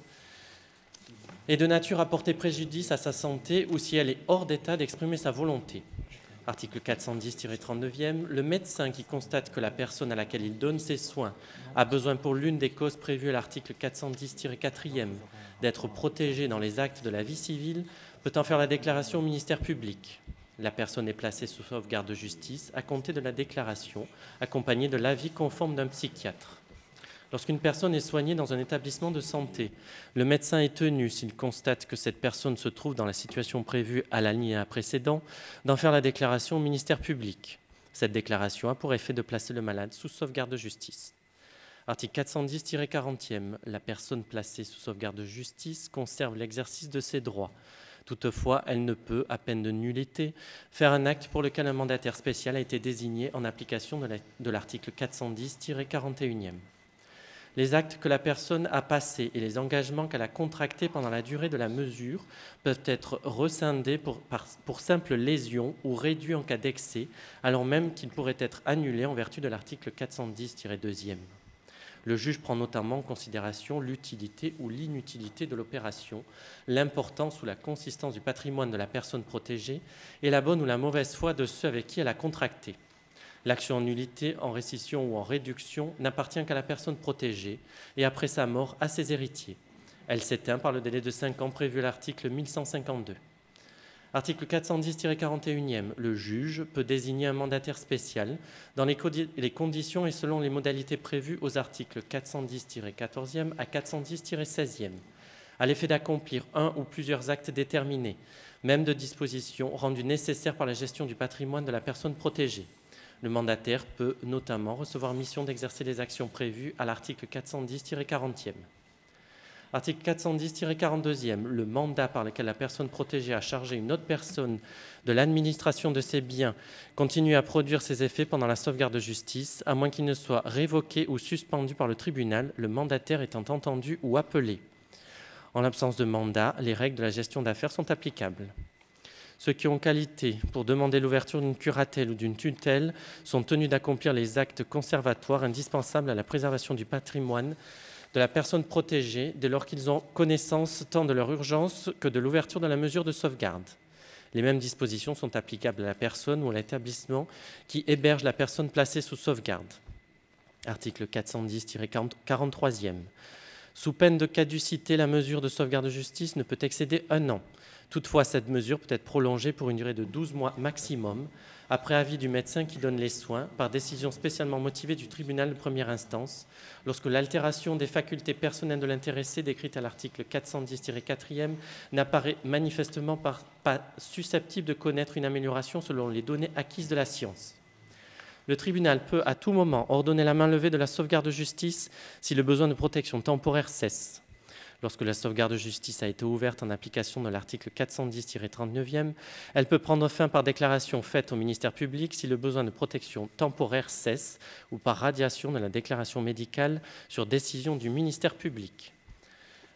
est de nature à porter préjudice à sa santé ou si elle est hors d'état d'exprimer sa volonté. Article 410-39e. Le médecin qui constate que la personne à laquelle il donne ses soins a besoin pour l'une des causes prévues à l'article 410-4e d'être protégé dans les actes de la vie civile peut en faire la déclaration au ministère public. La personne est placée sous sauvegarde de justice à compter de la déclaration, accompagnée de l'avis conforme d'un psychiatre. Lorsqu'une personne est soignée dans un établissement de santé, le médecin est tenu, s'il constate que cette personne se trouve dans la situation prévue à l'alinéa précédent, d'en faire la déclaration au ministère public. Cette déclaration a pour effet de placer le malade sous sauvegarde de justice. Article 410-40e. La personne placée sous sauvegarde de justice conserve l'exercice de ses droits. Toutefois, elle ne peut, à peine de nullité, faire un acte pour lequel un mandataire spécial a été désigné en application de l'article 410-41e. Les actes que la personne a passés et les engagements qu'elle a contractés pendant la durée de la mesure peuvent être rescindés pour simple lésion ou réduits en cas d'excès, alors même qu'ils pourraient être annulés en vertu de l'article 410-2e. Le juge prend notamment en considération l'utilité ou l'inutilité de l'opération, l'importance ou la consistance du patrimoine de la personne protégée et la bonne ou la mauvaise foi de ceux avec qui elle a contracté. L'action en nullité, en récission ou en réduction n'appartient qu'à la personne protégée et après sa mort à ses héritiers. Elle s'éteint par le délai de 5 ans prévu à l'article 1152. Article 410-41e. Le juge peut désigner un mandataire spécial dans les conditions et selon les modalités prévues aux articles 410-14e à 410-16e, à l'effet d'accomplir un ou plusieurs actes déterminés, même de dispositions rendues nécessaires par la gestion du patrimoine de la personne protégée. Le mandataire peut notamment recevoir mission d'exercer les actions prévues à l'article 410-40e. Article 410-42e, le mandat par lequel la personne protégée a chargé une autre personne de l'administration de ses biens continue à produire ses effets pendant la sauvegarde de justice, à moins qu'il ne soit révoqué ou suspendu par le tribunal, le mandataire étant entendu ou appelé. En l'absence de mandat, les règles de la gestion d'affaires sont applicables. Ceux qui ont qualité pour demander l'ouverture d'une curatelle ou d'une tutelle sont tenus d'accomplir les actes conservatoires indispensables à la préservation du patrimoine de la personne protégée dès lors qu'ils ont connaissance tant de leur urgence que de l'ouverture de la mesure de sauvegarde. Les mêmes dispositions sont applicables à la personne ou à l'établissement qui héberge la personne placée sous sauvegarde. Article 410-43e. Sous peine de caducité, la mesure de sauvegarde de justice ne peut excéder 1 an. Toutefois, cette mesure peut être prolongée pour une durée de 12 mois maximum, après avis du médecin qui donne les soins, par décision spécialement motivée du tribunal de première instance, lorsque l'altération des facultés personnelles de l'intéressé décrite à l'article 410-4e n'apparaît manifestement pas susceptible de connaître une amélioration selon les données acquises de la science. Le tribunal peut à tout moment ordonner la mainlevée de la sauvegarde de justice si le besoin de protection temporaire cesse. Lorsque la sauvegarde de justice a été ouverte en application de l'article 410-39e, elle peut prendre fin par déclaration faite au ministère public si le besoin de protection temporaire cesse ou par radiation de la déclaration médicale sur décision du ministère public.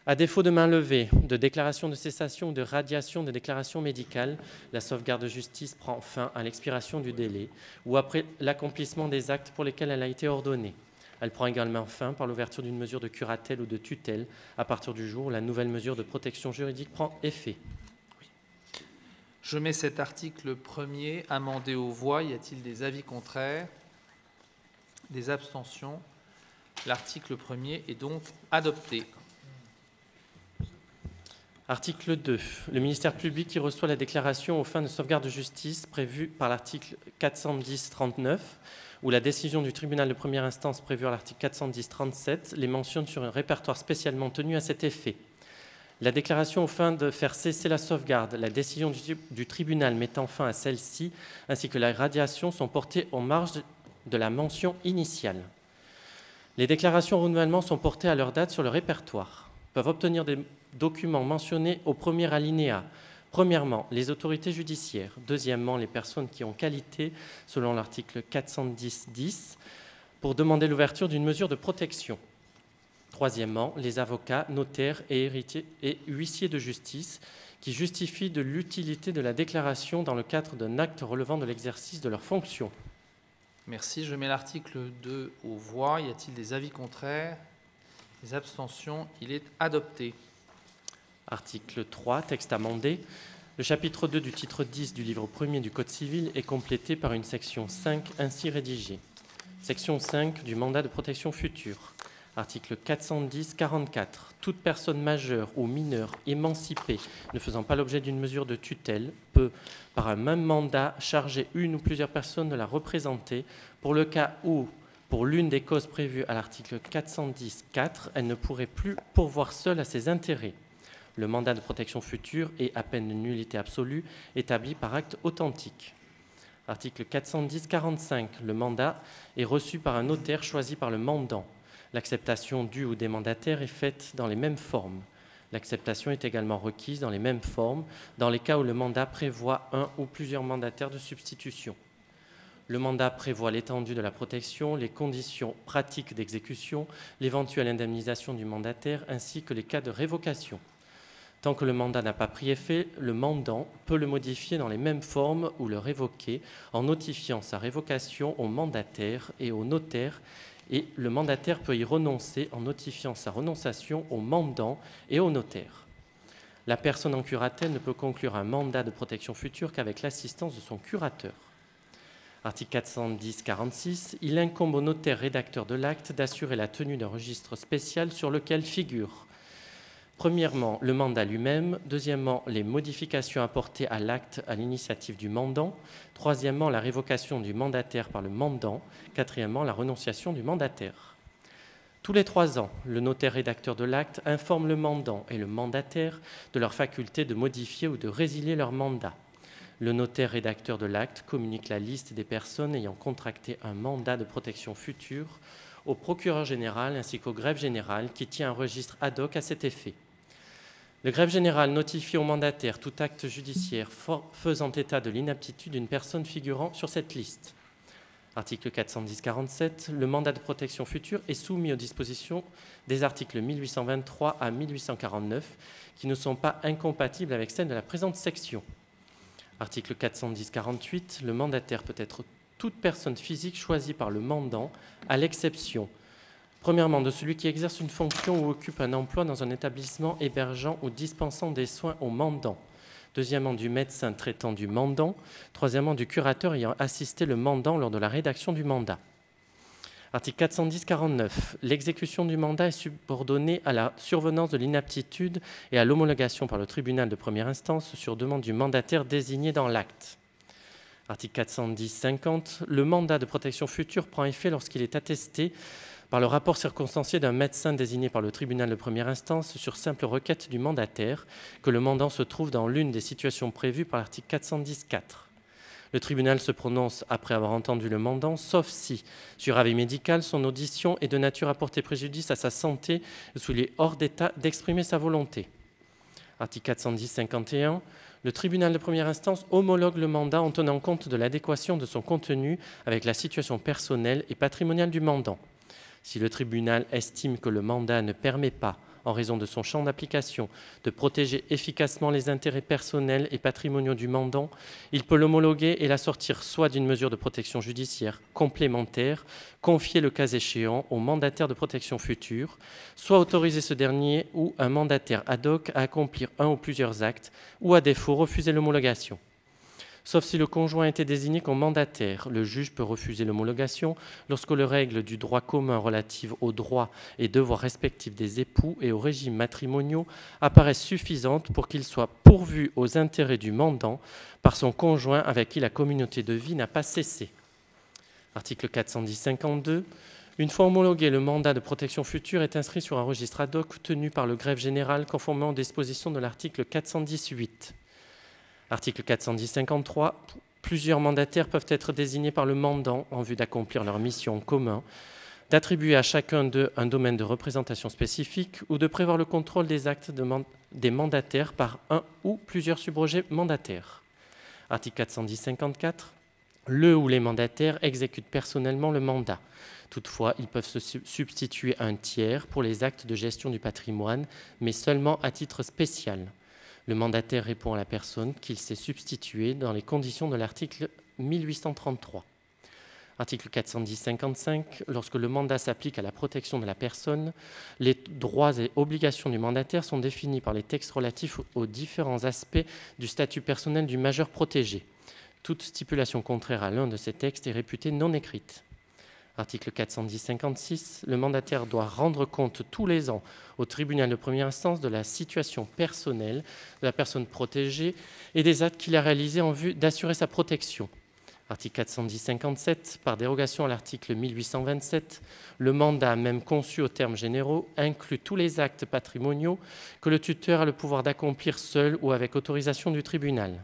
À défaut de mainlevée, de déclaration de cessation ou de radiation de déclaration médicale, la sauvegarde de justice prend fin à l'expiration du délai ou après l'accomplissement des actes pour lesquels elle a été ordonnée. Elle prend également fin par l'ouverture d'une mesure de curatelle ou de tutelle à partir du jour où la nouvelle mesure de protection juridique prend effet. Je mets cet article 1er amendé aux voix. Y a-t-il des avis contraires? Des abstentions? L'article 1er est donc adopté. Article 2. Le ministère public qui reçoit la déclaration aux fins de sauvegarde de justice prévue par l'article 410-39 ou la décision du tribunal de première instance prévue à l'article 410-37 les mentionne sur un répertoire spécialement tenu à cet effet. La déclaration aux fins de faire cesser la sauvegarde, la décision du tribunal mettant fin à celle-ci, ainsi que la radiation sont portées en marge de la mention initiale. Les déclarations renouvellement sont portées à leur date sur le répertoire. Peuvent obtenir des documents mentionnés au premier alinéa. Premièrement, les autorités judiciaires. Deuxièmement, les personnes qui ont qualité, selon l'article 410-10, pour demander l'ouverture d'une mesure de protection. Troisièmement, les avocats, notaires et héritiers et huissiers de justice qui justifient de l'utilité de la déclaration dans le cadre d'un acte relevant de l'exercice de leurs fonctions. Merci. Je mets l'article 2 aux voix. Y a-t-il des avis contraires? Des abstentions? Il est adopté. Article 3, texte amendé. Le chapitre 2 du titre 10 du livre 1er du Code civil est complété par une section 5 ainsi rédigée. Section 5 du mandat de protection future. Article 410-44. Toute personne majeure ou mineure émancipée ne faisant pas l'objet d'une mesure de tutelle peut, par un même mandat, charger une ou plusieurs personnes de la représenter pour le cas où, pour l'une des causes prévues à l'article 410-4, elle ne pourrait plus pourvoir seule à ses intérêts. Le mandat de protection future est, à peine de nullité absolue, établi par acte authentique. Article 410-45. Le mandat est reçu par un notaire choisi par le mandant. L'acceptation du ou des mandataires est faite dans les mêmes formes. L'acceptation est également requise dans les mêmes formes dans les cas où le mandat prévoit un ou plusieurs mandataires de substitution. Le mandat prévoit l'étendue de la protection, les conditions pratiques d'exécution, l'éventuelle indemnisation du mandataire ainsi que les cas de révocation. Tant que le mandat n'a pas pris effet, le mandant peut le modifier dans les mêmes formes ou le révoquer en notifiant sa révocation au mandataire et au notaire, et le mandataire peut y renoncer en notifiant sa renonciation au mandant et au notaire. La personne en curatelle ne peut conclure un mandat de protection future qu'avec l'assistance de son curateur. Article 410-46, il incombe au notaire rédacteur de l'acte d'assurer la tenue d'un registre spécial sur lequel figure premièrement, le mandat lui-même. Deuxièmement, les modifications apportées à l'acte à l'initiative du mandant. Troisièmement, la révocation du mandataire par le mandant. Quatrièmement, la renonciation du mandataire. Tous les 3 ans, le notaire rédacteur de l'acte informe le mandant et le mandataire de leur faculté de modifier ou de résilier leur mandat. Le notaire rédacteur de l'acte communique la liste des personnes ayant contracté un mandat de protection future au procureur général ainsi qu'au greffe général qui tient un registre ad hoc à cet effet. Le greffe général notifie au mandataire tout acte judiciaire faisant état de l'inaptitude d'une personne figurant sur cette liste. Article 410-47, le mandat de protection future est soumis aux dispositions des articles 1823 à 1849 qui ne sont pas incompatibles avec celles de la présente section. Article 410-48, le mandataire peut être toute personne physique choisie par le mandant, à l'exception, premièrement, de celui qui exerce une fonction ou occupe un emploi dans un établissement hébergeant ou dispensant des soins au mandant. Deuxièmement, du médecin traitant du mandant. Troisièmement, du curateur ayant assisté le mandant lors de la rédaction du mandat. Article 410-49. L'exécution du mandat est subordonnée à la survenance de l'inaptitude et à l'homologation par le tribunal de première instance sur demande du mandataire désigné dans l'acte. Article 410-50. Le mandat de protection future prend effet lorsqu'il est attesté par le rapport circonstancié d'un médecin désigné par le tribunal de première instance sur simple requête du mandataire, que le mandant se trouve dans l'une des situations prévues par l'article 410-4. Le tribunal se prononce après avoir entendu le mandant, sauf si, sur avis médical, son audition est de nature à porter préjudice à sa santé ou s'il est hors d'état d'exprimer sa volonté. Article 410-51. Le tribunal de première instance homologue le mandat en tenant compte de l'adéquation de son contenu avec la situation personnelle et patrimoniale du mandant. Si le tribunal estime que le mandat ne permet pas, en raison de son champ d'application, de protéger efficacement les intérêts personnels et patrimoniaux du mandant, il peut l'homologuer et l'assortir soit d'une mesure de protection judiciaire complémentaire, confiée le cas échéant au mandataire de protection future, soit autoriser ce dernier ou un mandataire ad hoc à accomplir un ou plusieurs actes, ou à défaut refuser l'homologation. Sauf si le conjoint a été désigné comme mandataire, le juge peut refuser l'homologation lorsque les règles du droit commun relatives aux droits et devoirs respectifs des époux et aux régimes matrimoniaux apparaissent suffisantes pour qu'ils soient pourvus aux intérêts du mandant par son conjoint avec qui la communauté de vie n'a pas cessé. Article 410-52. Une fois homologué, le mandat de protection future est inscrit sur un registre ad hoc tenu par le greffe général conformément aux dispositions de l'article 418. Article 410-53. Plusieurs mandataires peuvent être désignés par le mandant en vue d'accomplir leur mission en commun, d'attribuer à chacun d'eux un domaine de représentation spécifique ou de prévoir le contrôle des actes des mandataires par un ou plusieurs subrogés mandataires. Article 410-54. Le ou les mandataires exécutent personnellement le mandat. Toutefois, ils peuvent se substituer à un tiers pour les actes de gestion du patrimoine, mais seulement à titre spécial. Le mandataire répond à la personne qu'il s'est substituée dans les conditions de l'article 1833. Article 410-55. Lorsque le mandat s'applique à la protection de la personne, les droits et obligations du mandataire sont définis par les textes relatifs aux différents aspects du statut personnel du majeur protégé. Toute stipulation contraire à l'un de ces textes est réputée non écrite. Article 410-56, le mandataire doit rendre compte tous les ans au tribunal de première instance de la situation personnelle de la personne protégée et des actes qu'il a réalisés en vue d'assurer sa protection. Article 410-57, par dérogation à l'article 1827, le mandat, même conçu aux termes généraux, inclut tous les actes patrimoniaux que le tuteur a le pouvoir d'accomplir seul ou avec autorisation du tribunal.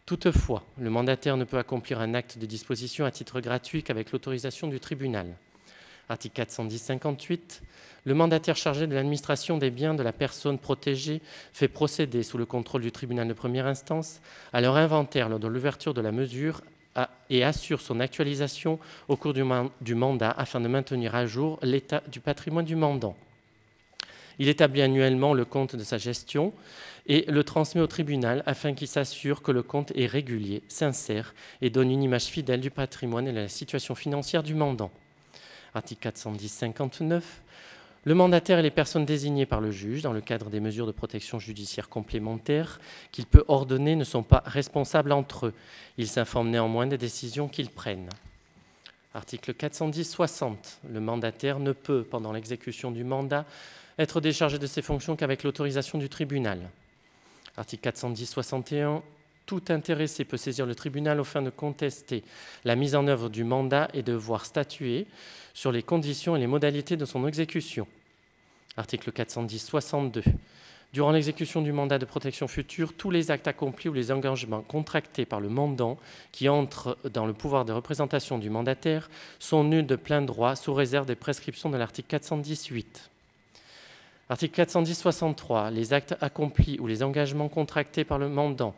Toutefois, le mandataire ne peut accomplir un acte de disposition à titre gratuit qu'avec l'autorisation du tribunal. Article 410-58. Le mandataire chargé de l'administration des biens de la personne protégée fait procéder, sous le contrôle du tribunal de première instance, à leur inventaire lors de l'ouverture de la mesure et assure son actualisation au cours du mandat afin de maintenir à jour l'état du patrimoine du mandant. Il établit annuellement le compte de sa gestion et le transmet au tribunal afin qu'il s'assure que le compte est régulier, sincère et donne une image fidèle du patrimoine et de la situation financière du mandant. Article 410-59. Le mandataire et les personnes désignées par le juge dans le cadre des mesures de protection judiciaire complémentaires qu'il peut ordonner ne sont pas responsables entre eux. Ils s'informent néanmoins des décisions qu'ils prennent. Article 410-60. Le mandataire ne peut, pendant l'exécution du mandat, être déchargé de ses fonctions qu'avec l'autorisation du tribunal. Article 410-61. Tout intéressé peut saisir le tribunal aux fins de contester la mise en œuvre du mandat et devoir statuer sur les conditions et les modalités de son exécution. Article 410-62. Durant l'exécution du mandat de protection future, tous les actes accomplis ou les engagements contractés par le mandant qui entrent dans le pouvoir de représentation du mandataire sont nuls de plein droit sous réserve des prescriptions de l'article 418. Article 410-63. Les actes accomplis ou les engagements contractés par le mandant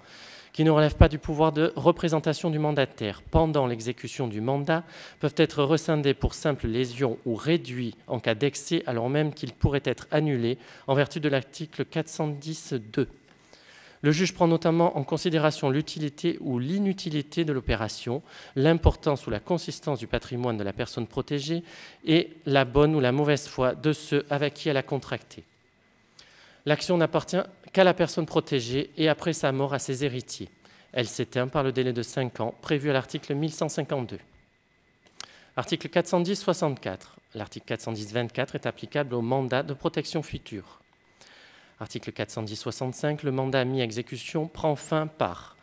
qui ne relèvent pas du pouvoir de représentation du mandataire pendant l'exécution du mandat peuvent être rescindés pour simple lésion ou réduits en cas d'excès, alors même qu'ils pourraient être annulés en vertu de l'article 410-2. Le juge prend notamment en considération l'utilité ou l'inutilité de l'opération, l'importance ou la consistance du patrimoine de la personne protégée et la bonne ou la mauvaise foi de ceux avec qui elle a contracté. L'action n'appartient qu'à la personne protégée et après sa mort à ses héritiers. Elle s'éteint par le délai de 5 ans prévu à l'article 1152. Article 410-64. L'article 410-24 est applicable au mandat de protection future. Article 410-65. Le mandat mis à exécution prend fin par,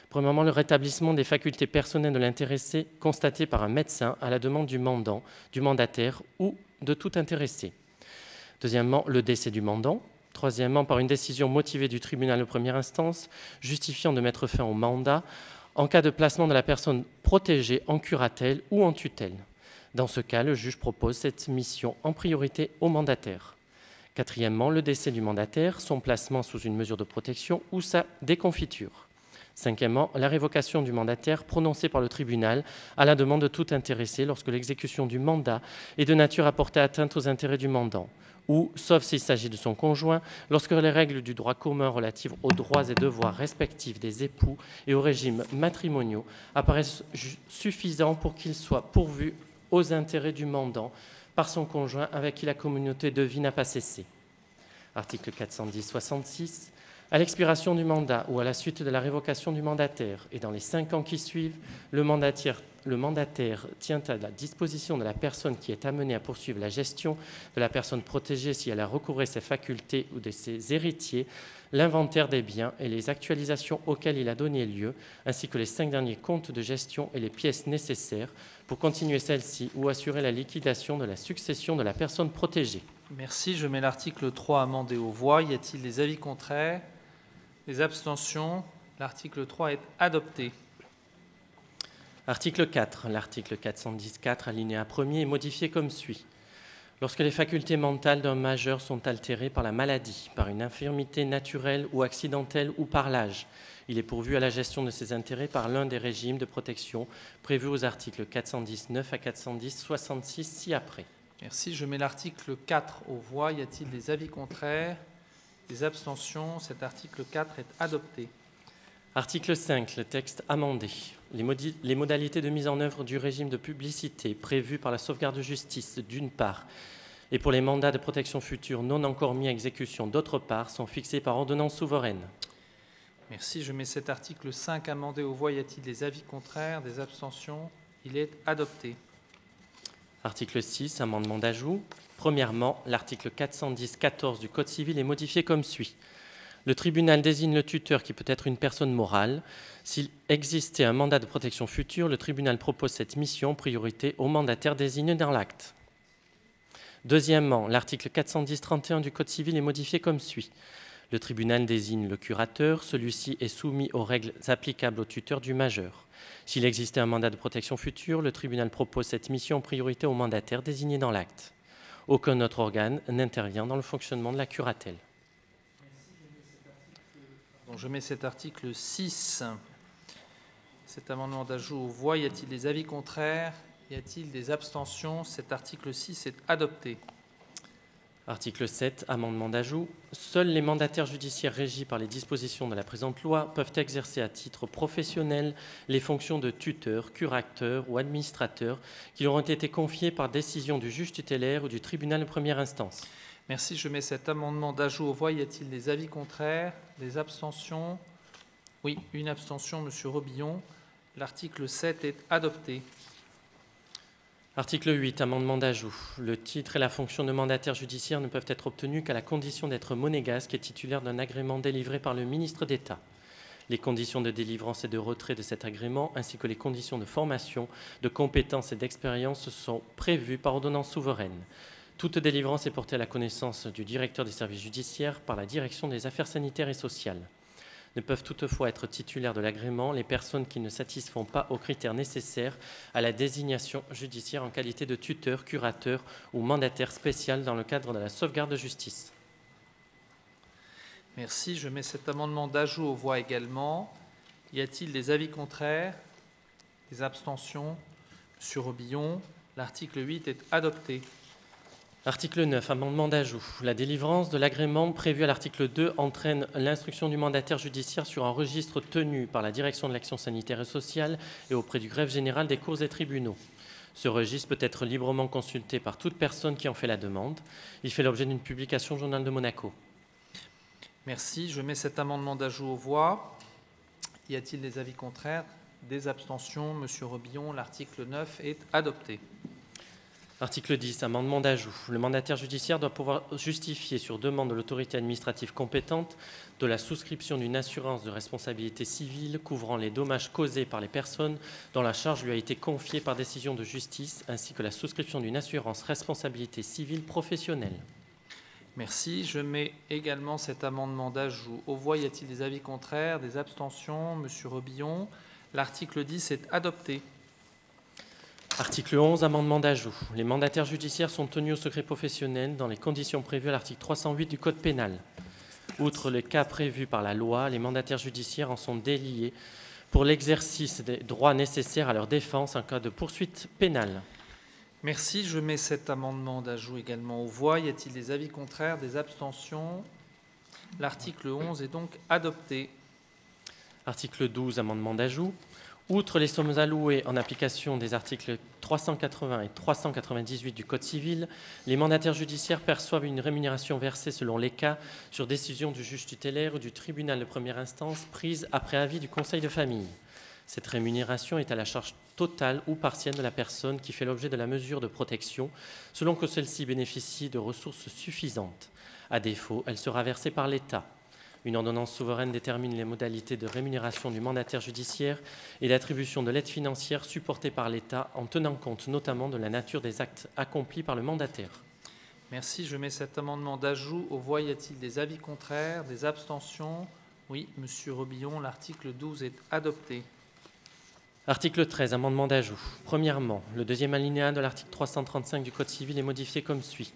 premièrement, le rétablissement des facultés personnelles de l'intéressé constatées par un médecin à la demande du mandant, du mandataire ou de tout intéressé. Deuxièmement, le décès du mandant. Troisièmement, par une décision motivée du tribunal de première instance justifiant de mettre fin au mandat en cas de placement de la personne protégée en curatelle ou en tutelle. Dans ce cas, le juge propose cette mission en priorité au mandataire. Quatrièmement, le décès du mandataire, son placement sous une mesure de protection ou sa déconfiture. Cinquièmement, la révocation du mandataire prononcée par le tribunal à la demande de tout intéressé lorsque l'exécution du mandat est de nature à porter atteinte aux intérêts du mandant, ou, sauf s'il s'agit de son conjoint, lorsque les règles du droit commun relatives aux droits et devoirs respectifs des époux et aux régimes matrimoniaux apparaissent suffisants pour qu'ils soient pourvus aux intérêts du mandant par son conjoint avec qui la communauté de vie n'a pas cessé. Article 410-66. À l'expiration du mandat ou à la suite de la révocation du mandataire et dans les 5 ans qui suivent, le mandataire tient à la disposition de la personne qui est amenée à poursuivre la gestion de la personne protégée si elle a recouvré ses facultés ou de ses héritiers, l'inventaire des biens et les actualisations auxquelles il a donné lieu, ainsi que les 5 derniers comptes de gestion et les pièces nécessaires pour continuer celle-ci ou assurer la liquidation de la succession de la personne protégée. Merci. Je mets l'article 3 amendé aux voix. Y a-t-il des avis contraires? Des abstentions? L'article 3 est adopté. Article 4. L'article 410-4, alinéa 1er, est modifié comme suit. Lorsque les facultés mentales d'un majeur sont altérées par la maladie, par une infirmité naturelle ou accidentelle ou par l'âge, il est pourvu à la gestion de ses intérêts par l'un des régimes de protection prévus aux articles 419 à 410-66 ci-après. Merci. Je mets l'article 4 aux voix. Y a-t-il des avis contraires? Des abstentions? Cet article 4 est adopté. Article 5. Le texte amendé. Les modalités de mise en œuvre du régime de publicité prévues par la sauvegarde de justice, d'une part, et pour les mandats de protection future non encore mis à exécution, d'autre part, sont fixées par ordonnance souveraine. Merci. Je mets cet article 5 amendé aux voix. Y a-t-il des avis contraires? Des abstentions? Il est adopté. Article 6, amendement d'ajout. Premièrement, l'article 410-14 du Code civil est modifié comme suit. Le tribunal désigne le tuteur qui peut être une personne morale. S'il existait un mandat de protection future, le tribunal propose cette mission en priorité au mandataire désigné dans l'acte. Deuxièmement, l'article 410-31 du Code civil est modifié comme suit. Le tribunal désigne le curateur. Celui-ci est soumis aux règles applicables au tuteur du majeur. S'il existait un mandat de protection future, le tribunal propose cette mission en priorité au mandataire désigné dans l'acte. Aucun autre organe n'intervient dans le fonctionnement de la curatelle. Donc je mets cet article 6, cet amendement d'ajout aux voix. Y a-t-il des avis contraires? Y a-t-il des abstentions? Cet article 6 est adopté. Article 7, amendement d'ajout. Seuls les mandataires judiciaires régis par les dispositions de la présente loi peuvent exercer à titre professionnel les fonctions de tuteur, curateur ou administrateur qui leur ont été confiées par décision du juge tutélaire ou du tribunal de première instance. Merci. Je mets cet amendement d'ajout aux voix. Y a-t-il des avis contraires? Des abstentions? Oui, une abstention, Monsieur Robillon. L'article 7 est adopté. Article 8, amendement d'ajout. Le titre et la fonction de mandataire judiciaire ne peuvent être obtenus qu'à la condition d'être monégasque et titulaire d'un agrément délivré par le ministre d'État. Les conditions de délivrance et de retrait de cet agrément, ainsi que les conditions de formation, de compétences et d'expérience sont prévues par ordonnance souveraine. Toute délivrance est portée à la connaissance du directeur des services judiciaires par la direction des affaires sanitaires et sociales. Ne peuvent toutefois être titulaires de l'agrément les personnes qui ne satisfont pas aux critères nécessaires à la désignation judiciaire en qualité de tuteur, curateur ou mandataire spécial dans le cadre de la sauvegarde de justice. Merci. Je mets cet amendement d'ajout aux voix également. Y a-t-il des avis contraires? Des abstentions? Monsieur Robillon, l'article 8 est adopté. Article 9, amendement d'ajout. La délivrance de l'agrément prévu à l'article 2 entraîne l'instruction du mandataire judiciaire sur un registre tenu par la direction de l'action sanitaire et sociale et auprès du greffe général des cours et tribunaux. Ce registre peut être librement consulté par toute personne qui en fait la demande. Il fait l'objet d'une publication au Journal de Monaco. Merci. Je mets cet amendement d'ajout aux voix. Y a-t-il des avis contraires? Des abstentions? Monsieur Robillon, l'article 9 est adopté. Article 10, amendement d'ajout. Le mandataire judiciaire doit pouvoir justifier sur demande de l'autorité administrative compétente de la souscription d'une assurance de responsabilité civile couvrant les dommages causés par les personnes dont la charge lui a été confiée par décision de justice, ainsi que la souscription d'une assurance responsabilité civile professionnelle. Merci. Je mets également cet amendement d'ajout aux voix. Y a-t-il des avis contraires? Des abstentions? Monsieur Robillon, l'article 10 est adopté. Article 11, amendement d'ajout. Les mandataires judiciaires sont tenus au secret professionnel dans les conditions prévues à l'article 308 du Code pénal. Outre les cas prévus par la loi, les mandataires judiciaires en sont déliés pour l'exercice des droits nécessaires à leur défense en cas de poursuite pénale. Merci. Je mets cet amendement d'ajout également aux voix. Y a-t-il des avis contraires? Des abstentions? L'article 11 est donc adopté. Article 12, amendement d'ajout. Outre les sommes allouées en application des articles 380 et 398 du Code civil, les mandataires judiciaires perçoivent une rémunération versée selon les cas sur décision du juge tutélaire ou du tribunal de première instance prise après avis du conseil de famille. Cette rémunération est à la charge totale ou partielle de la personne qui fait l'objet de la mesure de protection, selon que celle-ci bénéficie de ressources suffisantes. À défaut, elle sera versée par l'État. Une ordonnance souveraine détermine les modalités de rémunération du mandataire judiciaire et l'attribution de l'aide financière supportée par l'État en tenant compte notamment de la nature des actes accomplis par le mandataire. Merci. Je mets cet amendement d'ajout aux voix. Y a-t-il des avis contraires? Des abstentions? Oui, monsieur Robillon, l'article 12 est adopté. Article 13, amendement d'ajout. Premièrement, le deuxième alinéa de l'article 335 du Code civil est modifié comme suit.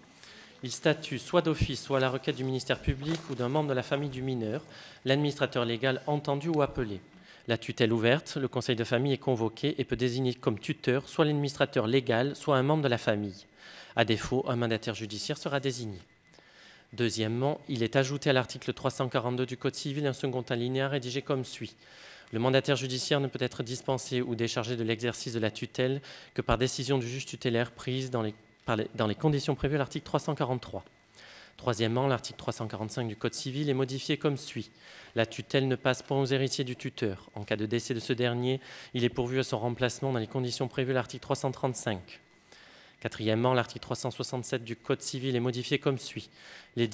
Il statue soit d'office, soit à la requête du ministère public ou d'un membre de la famille du mineur, l'administrateur légal entendu ou appelé. La tutelle ouverte, le conseil de famille est convoqué et peut désigner comme tuteur soit l'administrateur légal, soit un membre de la famille. À défaut, un mandataire judiciaire sera désigné. Deuxièmement, il est ajouté à l'article 342 du Code civil un second alinéa rédigé comme suit. Le mandataire judiciaire ne peut être dispensé ou déchargé de l'exercice de la tutelle que par décision du juge tutélaire prise dans les conditions prévues à l'article 343. Troisièmement, l'article 345 du Code civil est modifié comme suit. La tutelle ne passe pas aux héritiers du tuteur. En cas de décès de ce dernier, il est pourvu à son remplacement dans les conditions prévues à l'article 335. Quatrièmement, l'article 367 du Code civil est modifié comme suit. Les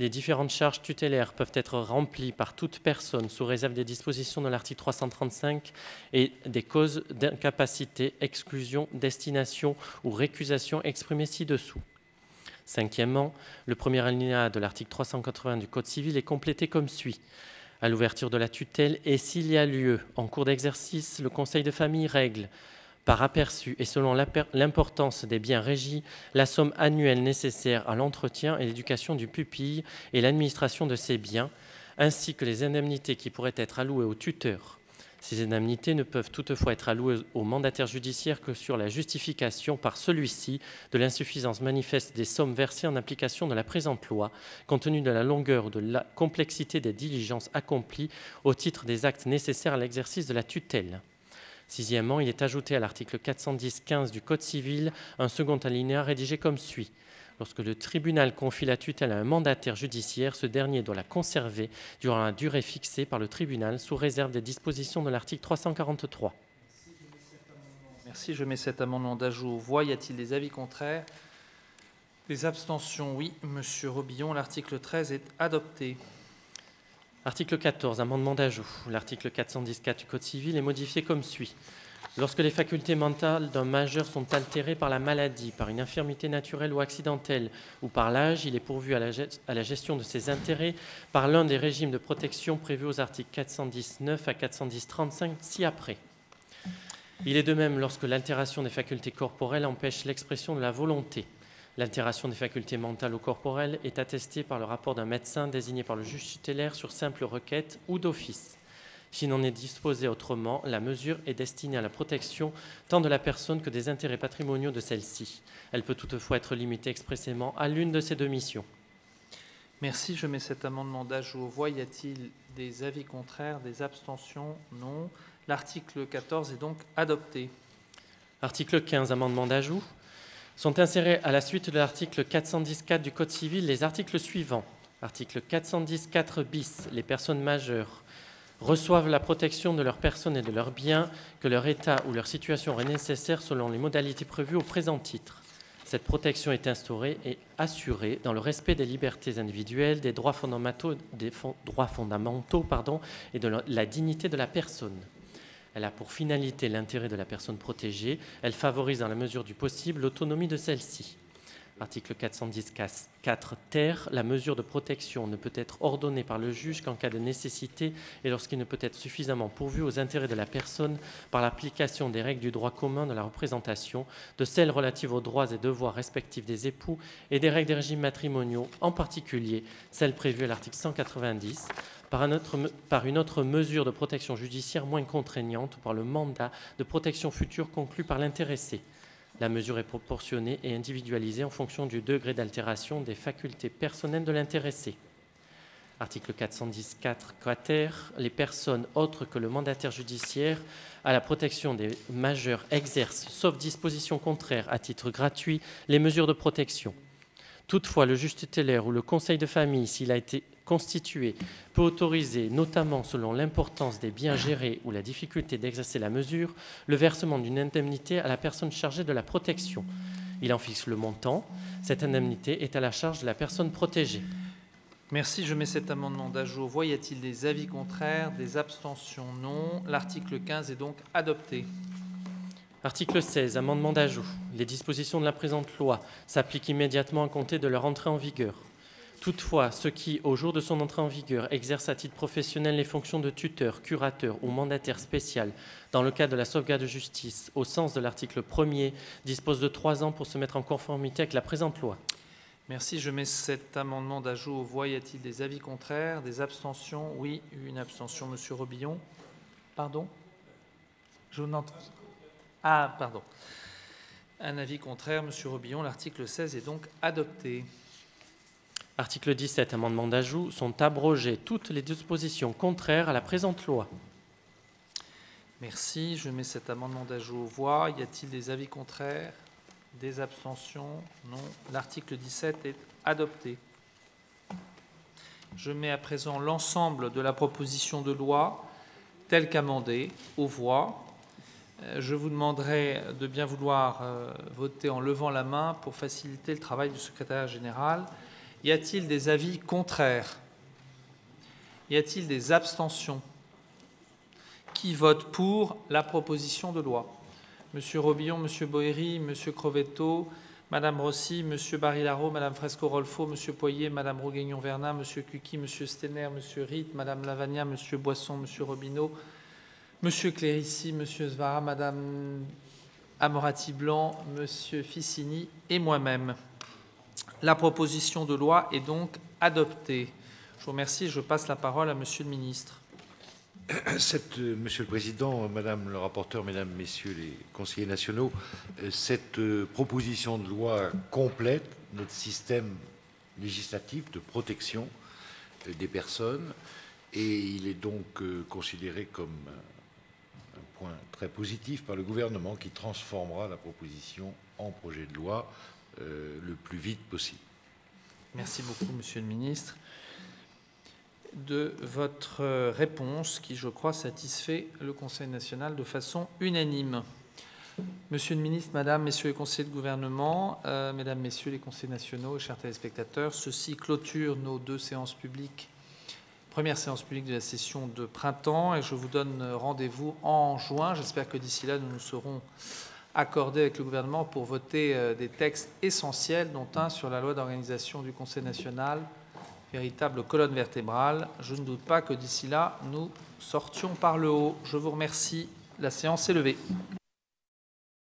différentes charges tutélaires peuvent être remplies par toute personne sous réserve des dispositions de l'article 335 et des causes d'incapacité, exclusion, destination ou récusation exprimées ci-dessous. Cinquièmement, le premier alinéa de l'article 380 du Code civil est complété comme suit. À l'ouverture de la tutelle et s'il y a lieu en cours d'exercice, le conseil de famille règle par aperçu et selon l'importance des biens régis, la somme annuelle nécessaire à l'entretien et l'éducation du pupille et l'administration de ces biens, ainsi que les indemnités qui pourraient être allouées au tuteur. Ces indemnités ne peuvent toutefois être allouées au mandataire judiciaire que sur la justification par celui-ci de l'insuffisance manifeste des sommes versées en application de la présente loi, compte tenu de la longueur ou de la complexité des diligences accomplies au titre des actes nécessaires à l'exercice de la tutelle. Sixièmement, il est ajouté à l'article 410-15 du Code civil un second alinéa rédigé comme suit. Lorsque le tribunal confie la tutelle à un mandataire judiciaire, ce dernier doit la conserver durant la durée fixée par le tribunal sous réserve des dispositions de l'article 343. Merci. Je mets cet amendement d'ajout aux voix. Y a-t-il des avis contraires? Des abstentions? Oui, monsieur Robillon, l'article 13 est adopté. Article 14, amendement d'ajout. L'article 410-4 du Code civil est modifié comme suit. Lorsque les facultés mentales d'un majeur sont altérées par la maladie, par une infirmité naturelle ou accidentelle, ou par l'âge, il est pourvu à la gestion de ses intérêts par l'un des régimes de protection prévus aux articles 419 à 410-35 ci-après. Il est de même lorsque l'altération des facultés corporelles empêche l'expression de la volonté. L'altération des facultés mentales ou corporelles est attestée par le rapport d'un médecin désigné par le juge tutélaire sur simple requête ou d'office. S'il n'en est disposé autrement, la mesure est destinée à la protection tant de la personne que des intérêts patrimoniaux de celle-ci. Elle peut toutefois être limitée expressément à l'une de ces deux missions. Merci. Je mets cet amendement d'ajout aux voix. Y a-t-il des avis contraires, des abstentions? Non. L'article 14 est donc adopté. Article 15, amendement d'ajout. Sont insérés à la suite de l'article 410-4 du Code civil les articles suivants. Article 410-4 bis. Les personnes majeures reçoivent la protection de leurs personnes et de leurs biens que leur état ou leur situation est nécessaire selon les modalités prévues au présent titre. Cette protection est instaurée et assurée dans le respect des libertés individuelles, des droits fondamentaux, et de la dignité de la personne. Elle a pour finalité l'intérêt de la personne protégée. Elle favorise dans la mesure du possible l'autonomie de celle-ci. Article 410-4 ter. La mesure de protection ne peut être ordonnée par le juge qu'en cas de nécessité et lorsqu'il ne peut être suffisamment pourvu aux intérêts de la personne par l'application des règles du droit commun de la représentation, de celles relatives aux droits et devoirs respectifs des époux et des règles des régimes matrimoniaux, en particulier celles prévues à l'article 190, par une autre mesure de protection judiciaire moins contraignante, par le mandat de protection future conclu par l'intéressé. La mesure est proportionnée et individualisée en fonction du degré d'altération des facultés personnelles de l'intéressé. Article 410-4 quater. Les personnes autres que le mandataire judiciaire à la protection des majeurs exercent, sauf disposition contraire, à titre gratuit, les mesures de protection. Toutefois, le juge tutélaire ou le conseil de famille, s'il a été constitué, peut autoriser, notamment selon l'importance des biens gérés ou la difficulté d'exercer la mesure, le versement d'une indemnité à la personne chargée de la protection. Il en fixe le montant. Cette indemnité est à la charge de la personne protégée. Merci. Je mets cet amendement d'ajout aux voix. Y a-t-il des avis contraires, des abstentions? Non. L'article 15 est donc adopté. Article 16, amendement d'ajout. Les dispositions de la présente loi s'appliquent immédiatement à compter de leur entrée en vigueur. Toutefois, ceux qui, au jour de son entrée en vigueur, exercent à titre professionnel les fonctions de tuteur, curateur ou mandataire spécial dans le cadre de la sauvegarde de justice, au sens de l'article 1er, disposent de 3 ans pour se mettre en conformité avec la présente loi. Merci. Je mets cet amendement d'ajout aux voix. Y a-t-il des avis contraires, des abstentions? Oui, une abstention. Monsieur Robillon. Pardon? Je n'entends. Ah, pardon. Un avis contraire, monsieur Robillon. L'article 16 est donc adopté. Article 17, amendement d'ajout, sont abrogées toutes les dispositions contraires à la présente loi. Merci. Je mets cet amendement d'ajout aux voix. Y a-t-il des avis contraires, des abstentions? Non. L'article 17 est adopté. Je mets à présent l'ensemble de la proposition de loi telle qu'amendée aux voix. Je vous demanderai de bien vouloir voter en levant la main pour faciliter le travail du secrétariat général. Y a-t-il des avis contraires? Y a-t-il des abstentions? Qui vote pour la proposition de loi? Monsieur Robillon, Monsieur Boéry, Monsieur Crovetto, Madame Rossi, Monsieur Barilaro, Madame Fresco-Rolfo, Monsieur Poirier, Madame Rouguignon-Vernin, Monsieur Cuqui, Monsieur Stener, Monsieur Ritt, Madame Lavagna, Monsieur Boisson, Monsieur Robineau, Monsieur Clérici, Monsieur Svara, Madame Amorati-Blanc, Monsieur Ficini et moi-même. La proposition de loi est donc adoptée. Je vous remercie. Je passe la parole à Monsieur le ministre. Monsieur le Président, Madame le rapporteur, Mesdames, Messieurs les conseillers nationaux, cette proposition de loi complète notre système législatif de protection des personnes et il est donc considéré comme un point très positif par le gouvernement qui transformera la proposition en projet de loi le plus vite possible. Merci beaucoup, Monsieur le ministre, de votre réponse qui, je crois, satisfait le Conseil national de façon unanime. Monsieur le ministre, Madame, Messieurs les conseillers de gouvernement, Mesdames, Messieurs les conseillers nationaux, chers téléspectateurs, ceci clôture nos 2 séances publiques première séance publique de la session de printemps et je vous donne rendez-vous en juin. J'espère que d'ici là, nous nous serons accordés avec le gouvernement pour voter des textes essentiels, dont un sur la loi d'organisation du Conseil national, véritable colonne vertébrale. Je ne doute pas que d'ici là, nous sortions par le haut. Je vous remercie. La séance est levée.